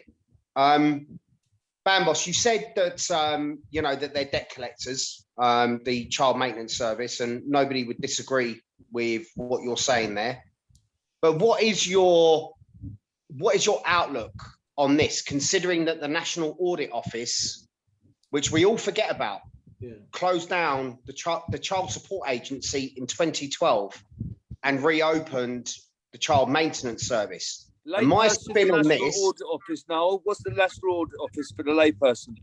Bambos, you said that you know that they're debt collectors, the child maintenance service, and nobody would disagree with what you're saying there. But what is your outlook on this, considering that the National Audit Office, which we all forget about, closed down the Child Support Agency in 2012 and reopened the Child Maintenance Service? And my spin on National this. Audit Office now. What's the National Audit Office for the layperson?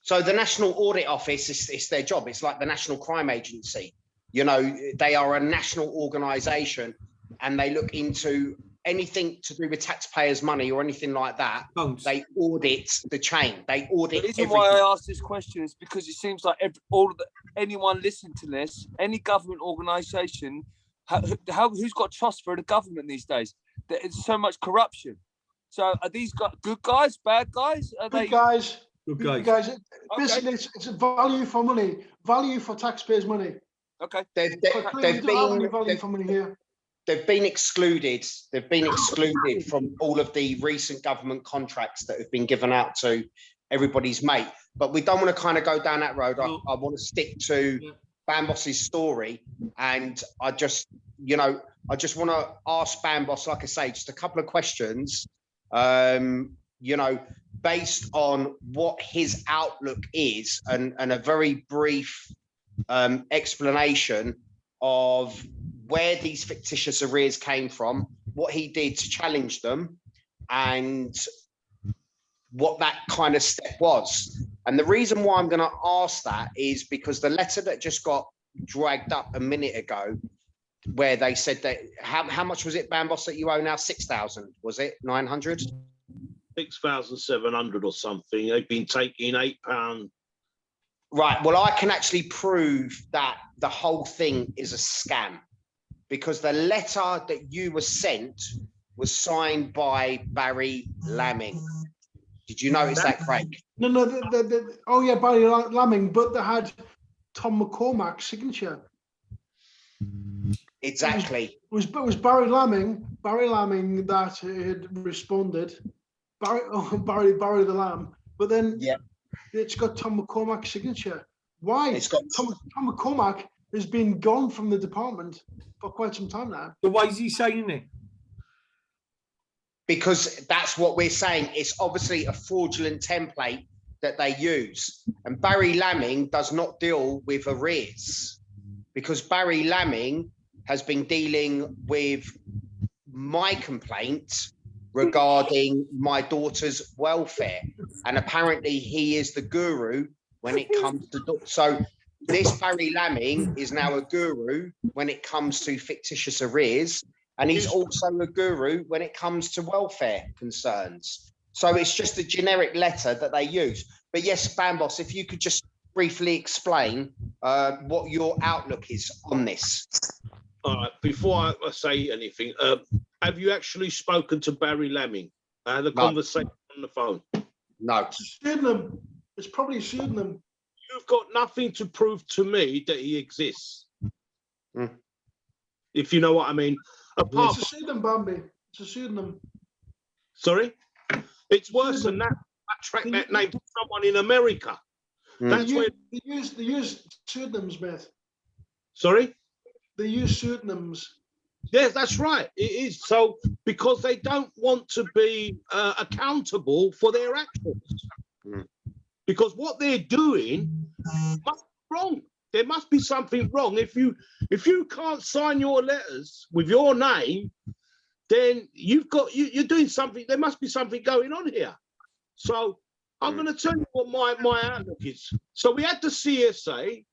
So the National Audit Office, it's their job. It's like the National Crime Agency. You know, they are a national organisation, and they look into anything to do with taxpayers' money or anything like that. They audit the chain. They audit. The reason why I ask this question is because it seems like anyone listening to this, any government organisation, who's got trust for the government these days? There's so much corruption. So are these good guys, bad guys? Are Good they guys? Good Good guys. guys. Basically, it's a value for money, value for taxpayers' money. okay? They've We don't have any value for money here. They've been excluded. They've been excluded from all of the recent government contracts that have been given out to everybody's mate. But we don't want to kind of go down that road. I want to stick to Bambos's story, and I just want to ask Bambos, like I say, just a couple of questions. Based on what his outlook is, and a very brief explanation of where these fictitious arrears came from, what he did to challenge them, and what that kind of step was. And the reason why I'm going to ask that is because the letter that just got dragged up a minute ago, where they said that, how much was it, Bambos, that you owe now? 6,000, was it? 900? 6,700 or something. They've been taking £8. Right. Well, I can actually prove that the whole thing is a scam, because the letter that you were sent was signed by Barry Lamming. Did you notice that, Craig? No. Oh yeah, Barry Lamming, but they had Tom McCormack's signature. Exactly. It was Barry Lamming that had responded. Barry the Lamb, but then it's got Tom McCormack's signature. Why? It's got Tom McCormack has been gone from the department for quite some time now. So why is he signing it? Because that's what we're saying. It's obviously a fraudulent template that they use. And Barry Lamming does not deal with arrears, because Barry Lamming has been dealing with my complaint regarding my daughter's welfare. And apparently he is the guru when it comes to... So this Barry Lamming is now a guru when it comes to fictitious arrears. And he's also a guru when it comes to welfare concerns. So it's just a generic letter that they use. But yes, Bambos, if you could just briefly explain what your outlook is on this. All right, before I say anything, have you actually spoken to Barry Lamming? The conversation on the phone? No. It's a pseudonym. It's probably a pseudonym. You've got nothing to prove to me that he exists. If you know what I mean. It's a pseudonym, Bambi. It's a pseudonym. Sorry? It's worse than that. I tracked that name to someone in America. That's where They use pseudonyms, mate. Sorry? They use pseudonyms. Yes, that's right. It is. So because they don't want to be accountable for their actions. Because what they're doing must be wrong. There must be something wrong. If you can't sign your letters with your name, then you're doing something. There must be something going on here. So I'm going to tell you what my outlook is. So we had the CSA,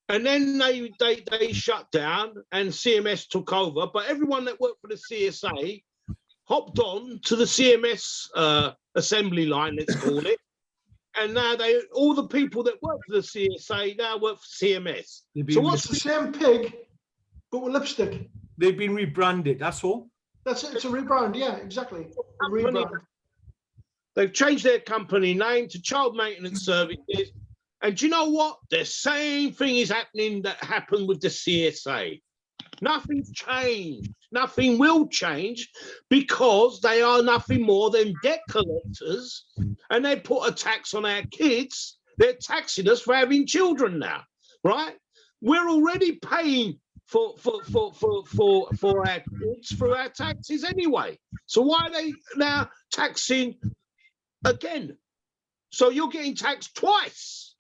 and then they shut down, and CMS took over. But everyone that worked for the CSA hopped on to the CMS assembly line, let's call it. And now all the people that work for the CSA now work for CMS. So what's the same pig, but with lipstick? They've been rebranded, that's all. That's it. It's a rebrand. Yeah, exactly. A rebrand. They've changed their company name to Child Maintenance Services. And do you know what? The same thing is happening that happened with the CSA. Nothing's changed. Nothing will change because they are nothing more than debt collectors, and they put a tax on our kids. They're taxing us for having children now, right? We're already paying for our kids through our taxes anyway. So why are they now taxing again? So you're getting taxed twice,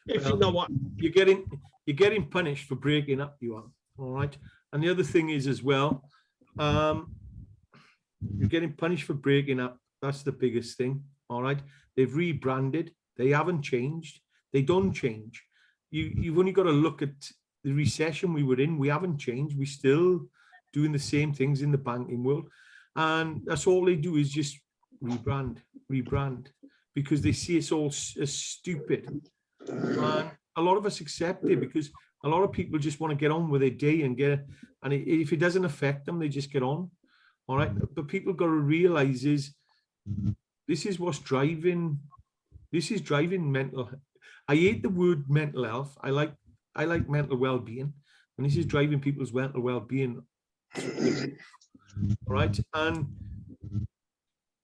if you know what. You're getting punished for breaking up. You are, all right. And the other thing is as well, you're getting punished for breaking up. That's the biggest thing. All right. They've rebranded. They haven't changed. They don't change. You've only got to look at the recession we were in. We haven't changed. We're still doing the same things in the banking world. And that's all they do is just rebrand, because they see it's all as stupid. And a lot of us accept it because a lot of people just want to get on with their day and if it doesn't affect them, they just get on. All right. But people got to realize this is what's driving mental. I hate the word mental health. I like mental well-being, and this is driving people's mental well-being. All right. And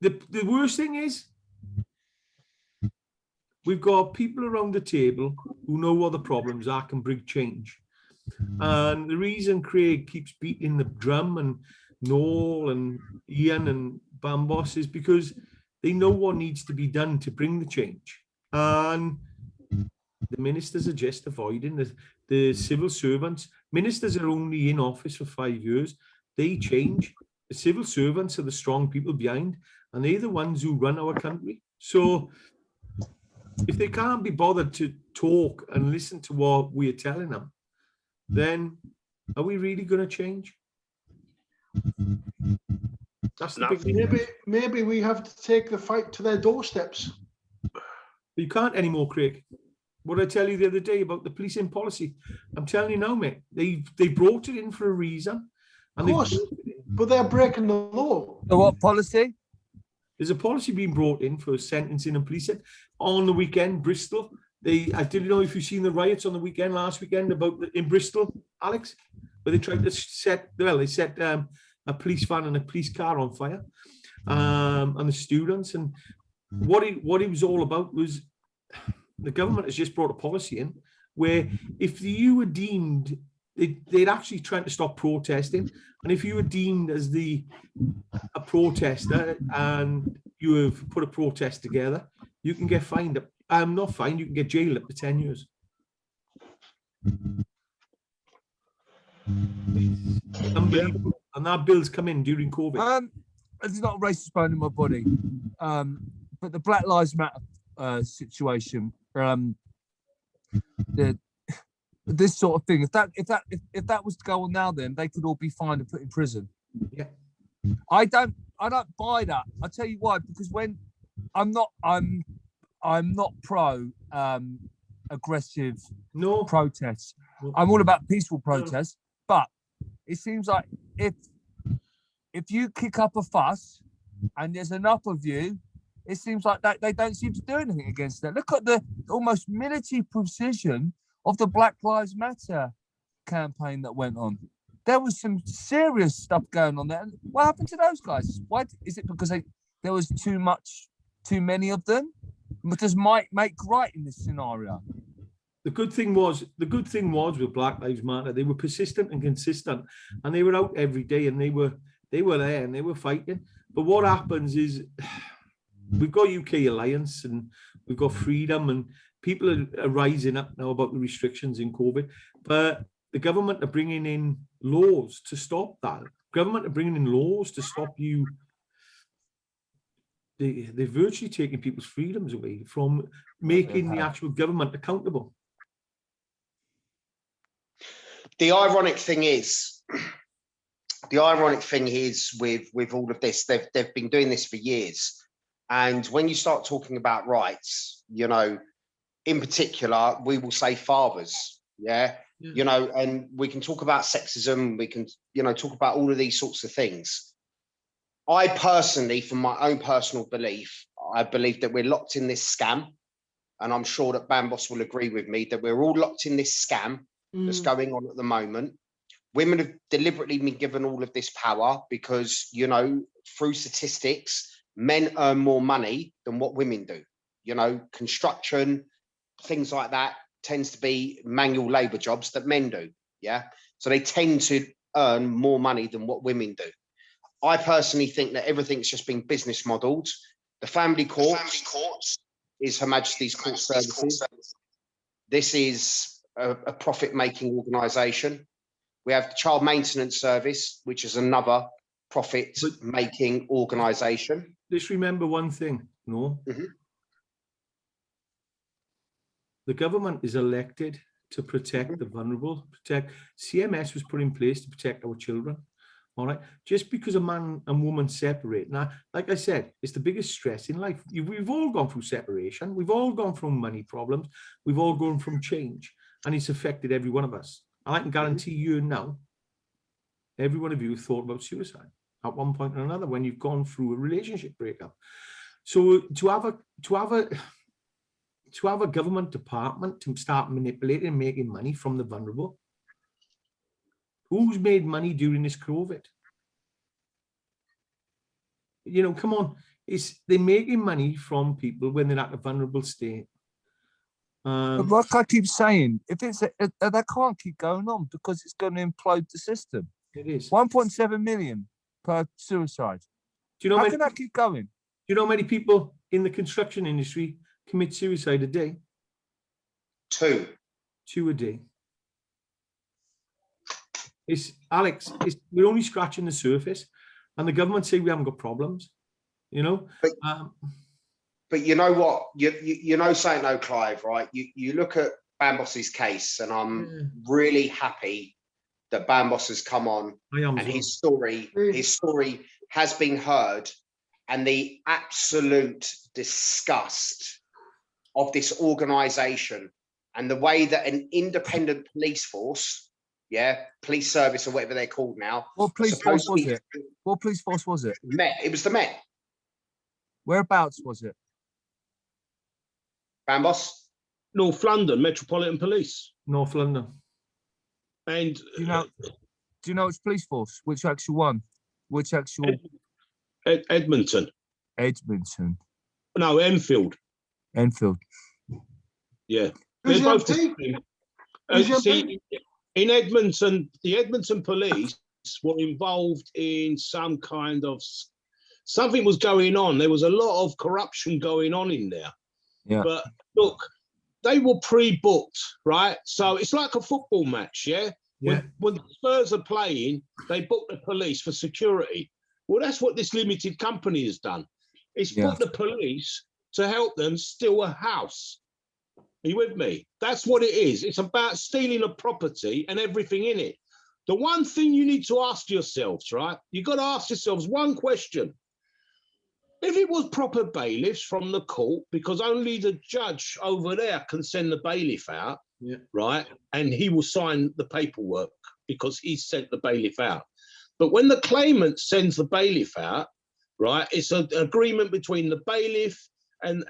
the worst thing is we've got people around the table who know what the problems are, can bring change. And the reason Craig keeps beating the drum, and Noel and Ian and Bambos, is because they know what needs to be done to bring the change. And the ministers are just avoiding the civil servants. Ministers are only in office for 5 years. They change. The civil servants are the strong people behind, and they're the ones who run our country. So if they can't be bothered to talk and listen to what we're telling them, then are we really going to change? That's the big thing. Maybe we have to take the fight to their doorsteps. You can't anymore, Craig. What did I tell you the other day about the policing policy? I'm telling you now, mate. They brought it in for a reason. And of course, but they're breaking the law. The what policy? There's a policy being brought in for sentencing and policing. On the weekend, Bristol, I didn't know if you've seen the riots on the weekend, last weekend, in Bristol, Alex, where they tried to set a police van and a police car on fire, and the students. And what it was all about was the government has just brought a policy in where if you were deemed, they'd actually trying to stop protesting, and if you were deemed as a protester and you have put a protest together, you can get fined. Not fined, you can get jailed up to 10 years. Unbelievable. And that bill's come in during COVID. It's not a racist bone in my body, but the Black Lives Matter situation, this sort of thing. If that was to go on now, then they could all be fined and put in prison. Yeah, I don't buy that. I'll tell you why. Because when I'm not pro aggressive protests. I'm all about peaceful protests. But it seems like if you kick up a fuss and there's enough of you, it seems like that they don't seem to do anything against that. Look at the almost military precision of the Black Lives Matter campaign that went on. There was some serious stuff going on there. And what happened to those guys? Why is it because there was too many of them? Does might make right in this scenario? The good thing was with Black Lives Matter, they were persistent and consistent, and they were out every day, and they were there and they were fighting. But what happens is we've got UK Alliance and we've got freedom, and people are rising up now about the restrictions in COVID. But the government are bringing in laws to stop that. Government are bringing in laws to stop you. They're virtually taking people's freedoms away from making the actual government accountable. The ironic thing is with all of this, they've been doing this for years. And when you start talking about rights, in particular, we will say fathers, and we can talk about sexism, we can, talk about all of these sorts of things. I personally, from my own personal belief, I believe that we're locked in this scam. And I'm sure that Bambos will agree with me that we're all locked in this scam that's going on at the moment. Women have deliberately been given all of this power because, you know, through statistics, men earn more money than what women do. You know, construction, things like that tends to be manual labor jobs that men do. Yeah. So they tend to earn more money than what women do. I personally think that everything's just been business modelled. The family courts is Her Majesty's Court Services. This is a profit-making organisation. We have the Child Maintenance Service, which is another profit-making organisation. Just remember one thing, no? The government is elected to protect the vulnerable, CMS was put in place to protect our children. All right. Just because a man and woman separate. Now, like I said, it's the biggest stress in life. We've all gone through separation. We've all gone through money problems. We've all gone from change, and it's affected every one of us. And I can guarantee you now, every one of you thought about suicide at one point or another when you've gone through a relationship breakup. So to have a government department to start manipulating and making money from the vulnerable. Who's made money during this COVID? You know, come on. They're making money from people when they're at a vulnerable state. But like I keep saying, if it's that can't keep going on because it's going to implode the system. It is 1.7 million per suicide. Do you know how can that keep going? Do you know how many people in the construction industry commit suicide a day? Two a day. Alex, we're only scratching the surface, and the government say we haven't got problems, you know. But you know what? You know something though, Clive, right? You look at Bambos's case, and I'm really happy that Bambos has come on, and his story has been heard, and the absolute disgust of this organisation and the way that an independent police force, police service or whatever they're called now. What police force was it? What police force was it? Met. It was the Met. Whereabouts was it? Bambos? North London, Metropolitan Police. North London. And do you know which police force? Which actual one? Which actual? Edmonton. Edmonton. No, Enfield. Enfield. Yeah. Who's They're both the see, in Edmonton, the Edmonton police were involved in some kind of something was going on. There was a lot of corruption going on in there. Yeah. But look, they were pre-booked, right? So it's like a football match, yeah? When Spurs are playing, they book the police for security. Well, that's what this limited company has done. It's booked the police to help them steal a house. Are you with me? That's what it is. It's about stealing a property and everything in it. The one thing you need to ask yourselves, right? You've got to ask yourselves one question. If it was proper bailiffs from the court, because only the judge over there can send the bailiff out, right? And he will sign the paperwork because he sent the bailiff out. But when the claimant sends the bailiff out, right, it's an agreement between the bailiff and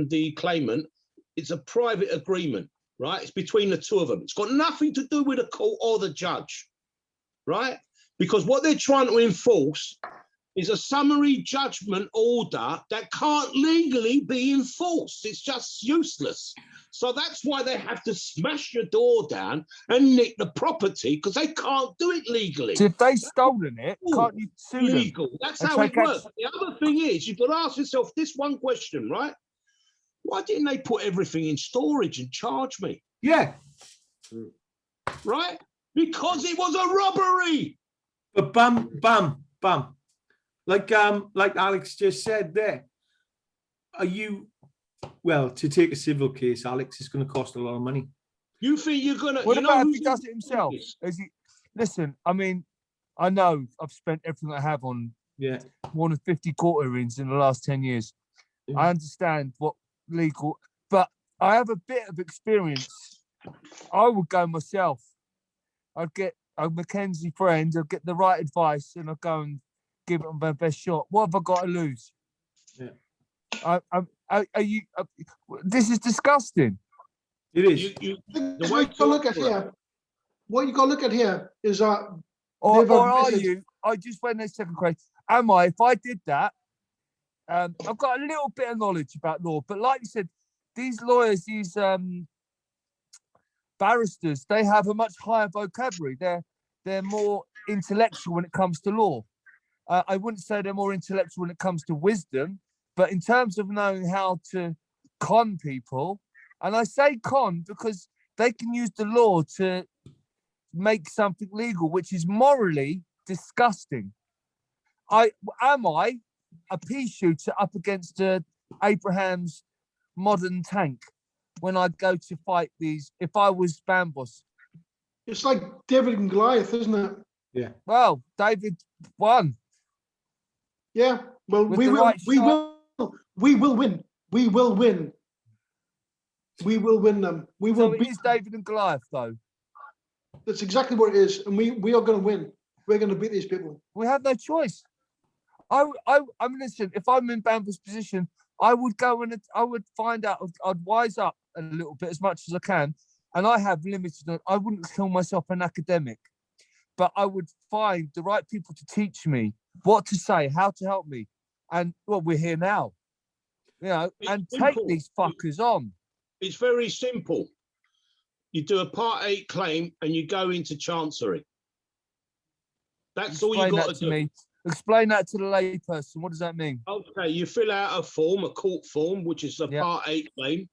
the claimant. It's a private agreement, right? It's between the two of them. It's got nothing to do with the court or the judge, right? Because what they're trying to enforce is a summary judgment order that can't legally be enforced. It's just useless. So that's why they have to smash your door down and nick the property, because they can't do it legally. So if they've stolen it, can't you sue them? Legal. That's how it works. The other thing is, you've got to ask yourself this one question, right? Why didn't they put everything in storage and charge me? Yeah. Right? Because it was a robbery. But bam. Like Alex just said there, well, to take a civil case, Alex, it's going to cost a lot of money. You think you're going to... What about if he does it himself? Listen, I mean, I know I've spent everything I have on more than 50 court hearings in the last 10 years. I understand what legal, but I have a bit of experience. I would go myself. I'd get a Mackenzie friend, I'd get the right advice, and I'd go and give it my best shot. What have I got to lose? This is disgusting. It is. The way to look at it. what you got to look at here is that Or they've are admitted- you? I just went a second question. Am I? If I did that, I've got a little bit of knowledge about law, but like you said, these lawyers, these barristers, they have a much higher vocabulary. They're more intellectual when it comes to law. I wouldn't say they're more intellectual when it comes to wisdom, but in terms of knowing how to con people, and I say con because they can use the law to make something legal, which is morally disgusting. Am I a pea shooter up against Abraham's modern tank when I go to fight these? If I was Bambos, It's like David and Goliath, isn't it? well, David won. Yeah. Well, With we the will. right We shot. will. We will win. We will win. We will win them. We will So it beat. is David and Goliath, though. That's exactly what it is, and we are going to win. We're going to beat these people. We have no choice. I mean, listen, if I'm in Bambo's position, I would go and I would find out. I'd wise up a little bit as much as I can, and I have limited. I wouldn't call myself an academic, but I would find the right people to teach me what to say, how to help me, and well, we're here now, you know, It's and take simple. these fuckers on. It's very simple. You do a Part 8 claim and you go into Chancery. That's all you Explain got that to to do. me. Explain that to the layperson. What does that mean? Okay, you fill out a form, a court form, which is a Yeah. Part 8 claim.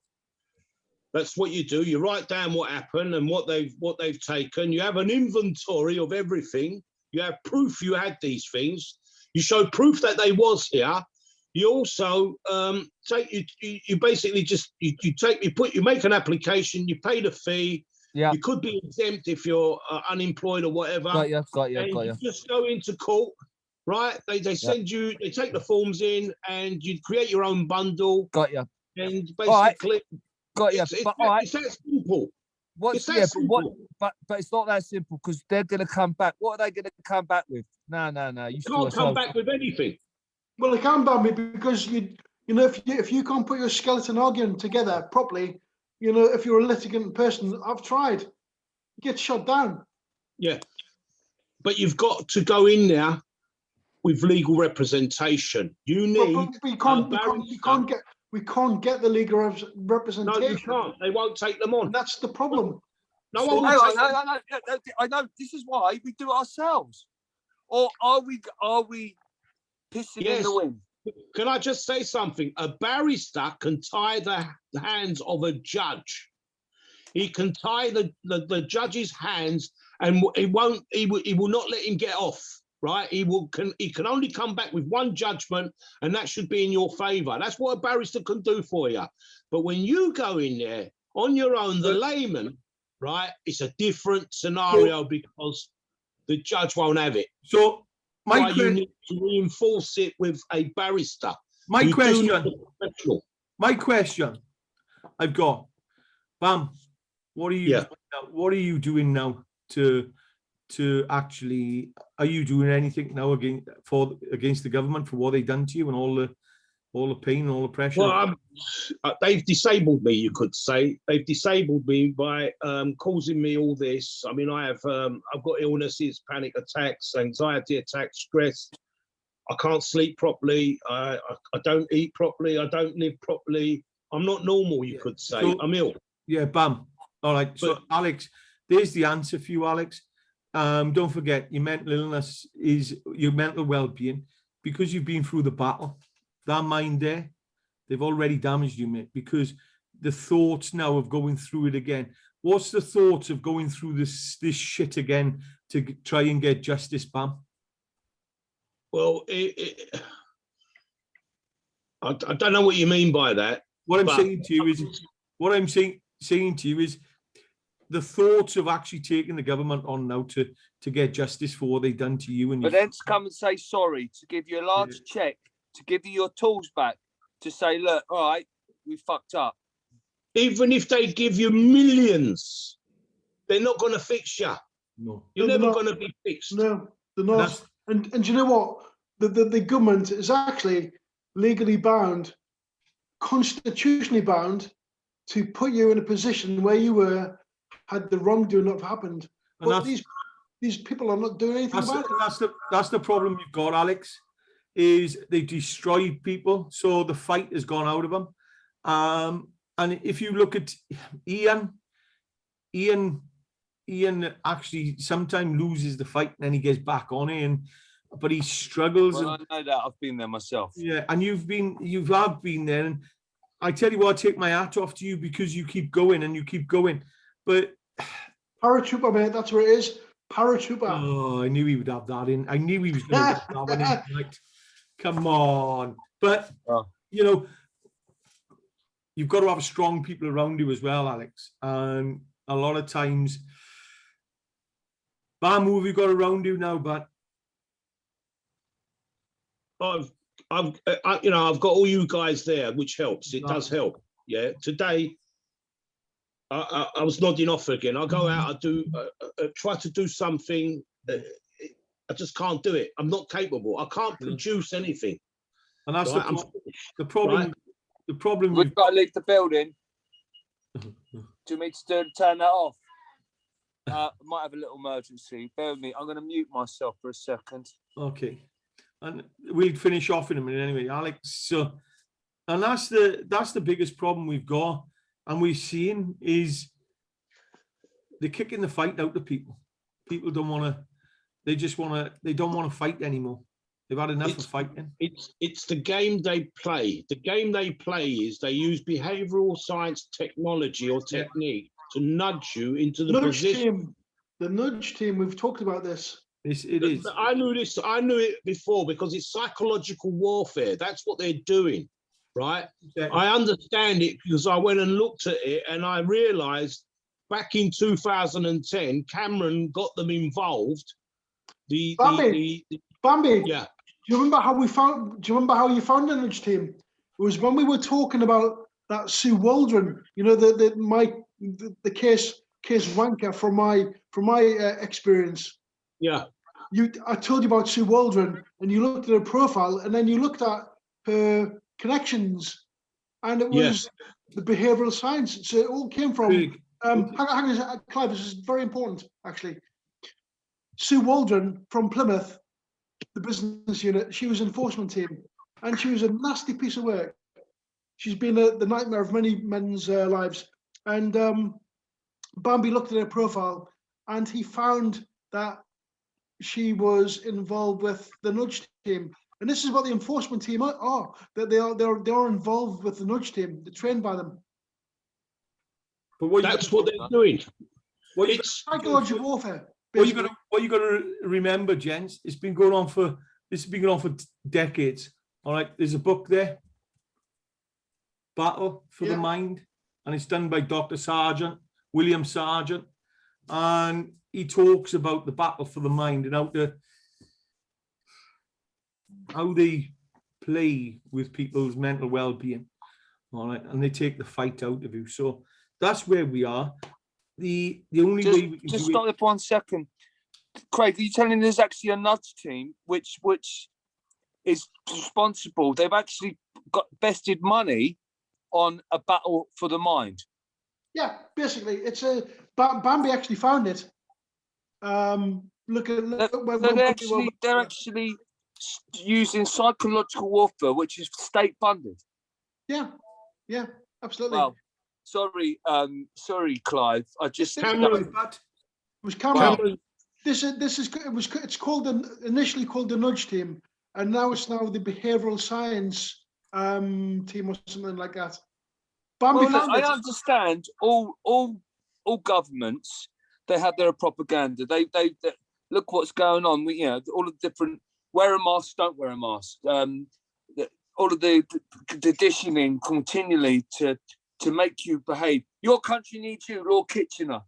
That's what you do. You write down what happened and what they've taken. You have an inventory of everything. You have proof you had these things. You show proof that they was here. You also you basically just you make an application. You pay the fee. Yeah. You could be exempt if you're unemployed or whatever. Got you. And Got you you. just go into court, right? They send you, they take the forms in, and you create your own bundle, Got you. and right. basically, Got you. it's But all right. that simple. What's It's that yeah, simple. but it's not that simple because they're gonna come back. What are they gonna come back with? No. You You can't come back with anything. Well, they can't ban me because you know if you can't put your skeleton argument together properly, you know, if you're a litigant person, I've tried, you get shot down. Yeah, but you've got to go in there with legal representation. You But need. we can't get the legal representation. No, you can't. They won't take them on. And that's the problem. No So, one will take them. I know. This is why we do it ourselves. Or are we pissing in Yes. the wind? Can I just say something? A barrister can tie the hands of a judge. He can tie the judge's hands, and he will not let him get off. Right? He can only come back with one judgment, and that should be in your favour. That's what a barrister can do for you. But when you go in there on your own, the layman, right? It's a different scenario because the judge won't have it. So You need to reinforce it with a barrister. my You do question, need a professional. my question, I've got, Bam, what are you doing now to actually, are you doing anything now against the government for what they've done to you and all the pain and all the pressure? Well, they've disabled me, you could say. They've disabled me by causing me all this. I mean, I've got illnesses, panic attacks, anxiety attacks, stress. I can't sleep properly. I don't eat properly. I don't live properly. I'm not normal, you could say. So- I'm ill. Yeah, Bam. All right. So, Alex, there's the answer for you, Alex. Don't forget, your mental illness is your mental well-being because you've been through the battle. That mind there, they've already damaged you, mate, because the thoughts now of going through it again. What's the thoughts of going through this shit again to try and get justice, Bam? Well, I don't know what you mean by that. What I'm But- saying to you is the thoughts of actually taking the government on now to get justice for what they've done to you. And But then to come and say sorry, to give you a large check, to give you your tools back, to say, look, all right, we fucked up. Even if they give you millions, they're not going to fix you. no. You're No, never they're going to be fixed. No, they're not. That's- And do you know what? The government is actually legally bound, constitutionally bound, to put you in a position where you had the wrongdoing have happened. And but these people are not doing anything about it. That's the problem you've got, Alex, is they destroyed people. So the fight has gone out of them. And if you look at Ian actually sometimes loses the fight and then he gets back on it, but he struggles. Well, I know that. I've been there myself. Yeah, and you have been there, and I tell you what, I take my hat off to you because you keep going and you keep going. But Paratrooper, mate, that's where it is. Paratrooper. Oh, I knew he would have that in. I knew he was going to get that one in. Like, come on. But, you know, you've got to have strong people around you as well, Alex. And a lot of times, Bam, who have you got around you now, but I've got all you guys there, which helps. It does help. Yeah. Today, I was nodding off again. I go out, I do try to do something. I just can't do it. I'm not capable. I can't produce anything. And that's right? the problem. Right? The problem. We've got to leave the building. Do you want me to turn that off? I might have a little emergency. Bear with me. I'm going to mute myself for a second. Okay. And we'll finish off in a minute anyway, Alex. So, and that's the biggest problem we've got, and we've seen is they're kicking the fight out of people. People don't want to. They don't want to fight anymore. They've had enough of fighting. It's the game they play. The game they play is they use behavioural science technology or technique to nudge you into the position. The nudge team. We've talked about this. It is. I knew this. I knew it before because it's psychological warfare. That's what they're doing, right? Exactly. I understand it because I went and looked at it and I realised back in 2010, Cameron got them involved. Bambi. Yeah. Do you remember how you found the nudge team? It was when we were talking about that Sue Waldron. You know, the case wanker from my experience. Yeah. I told you about Sue Waldron, and you looked at her profile, and then you looked at her connections, and it was the behavioural science. So it all came from. Hang on, Clive, this is very important, actually. Sue Waldron from Plymouth, the business unit, she was enforcement team, and she was a nasty piece of work. She's been the nightmare of many men's lives. And Bambi looked at her profile, and he found that she was involved with the nudge team. And this is what the enforcement team are. That they are involved with the nudge team. They're trained by them. But that's what they're doing. It's psychological warfare. What you got to remember, gents, this has been going on for decades. All right, there's a book there, Battle for the Mind, and it's done by Dr. William Sargent, and he talks about the battle for the mind and how they play with people's mental well-being. All right, and they take the fight out of you. So that's where we are. The only way we can just stop there for 1 second. Craig, are you telling me there's actually a nudge team which is responsible? They've actually got vested money on a battle for the mind. Yeah, basically, it's a Bambi actually found it. They're actually using psychological warfare, which is state funded. Yeah, absolutely. Well, sorry, Clive. I just Cameron. It was Cameron. It's called initially called the nudge team, and now it's the behavioural science team or something like that. Bambi found it. I understand all governments, they have their propaganda. They look what's going on. All the different wear a mask, don't wear a mask. All of the conditioning continually to make you behave. Your country needs you, Lord Kitchener.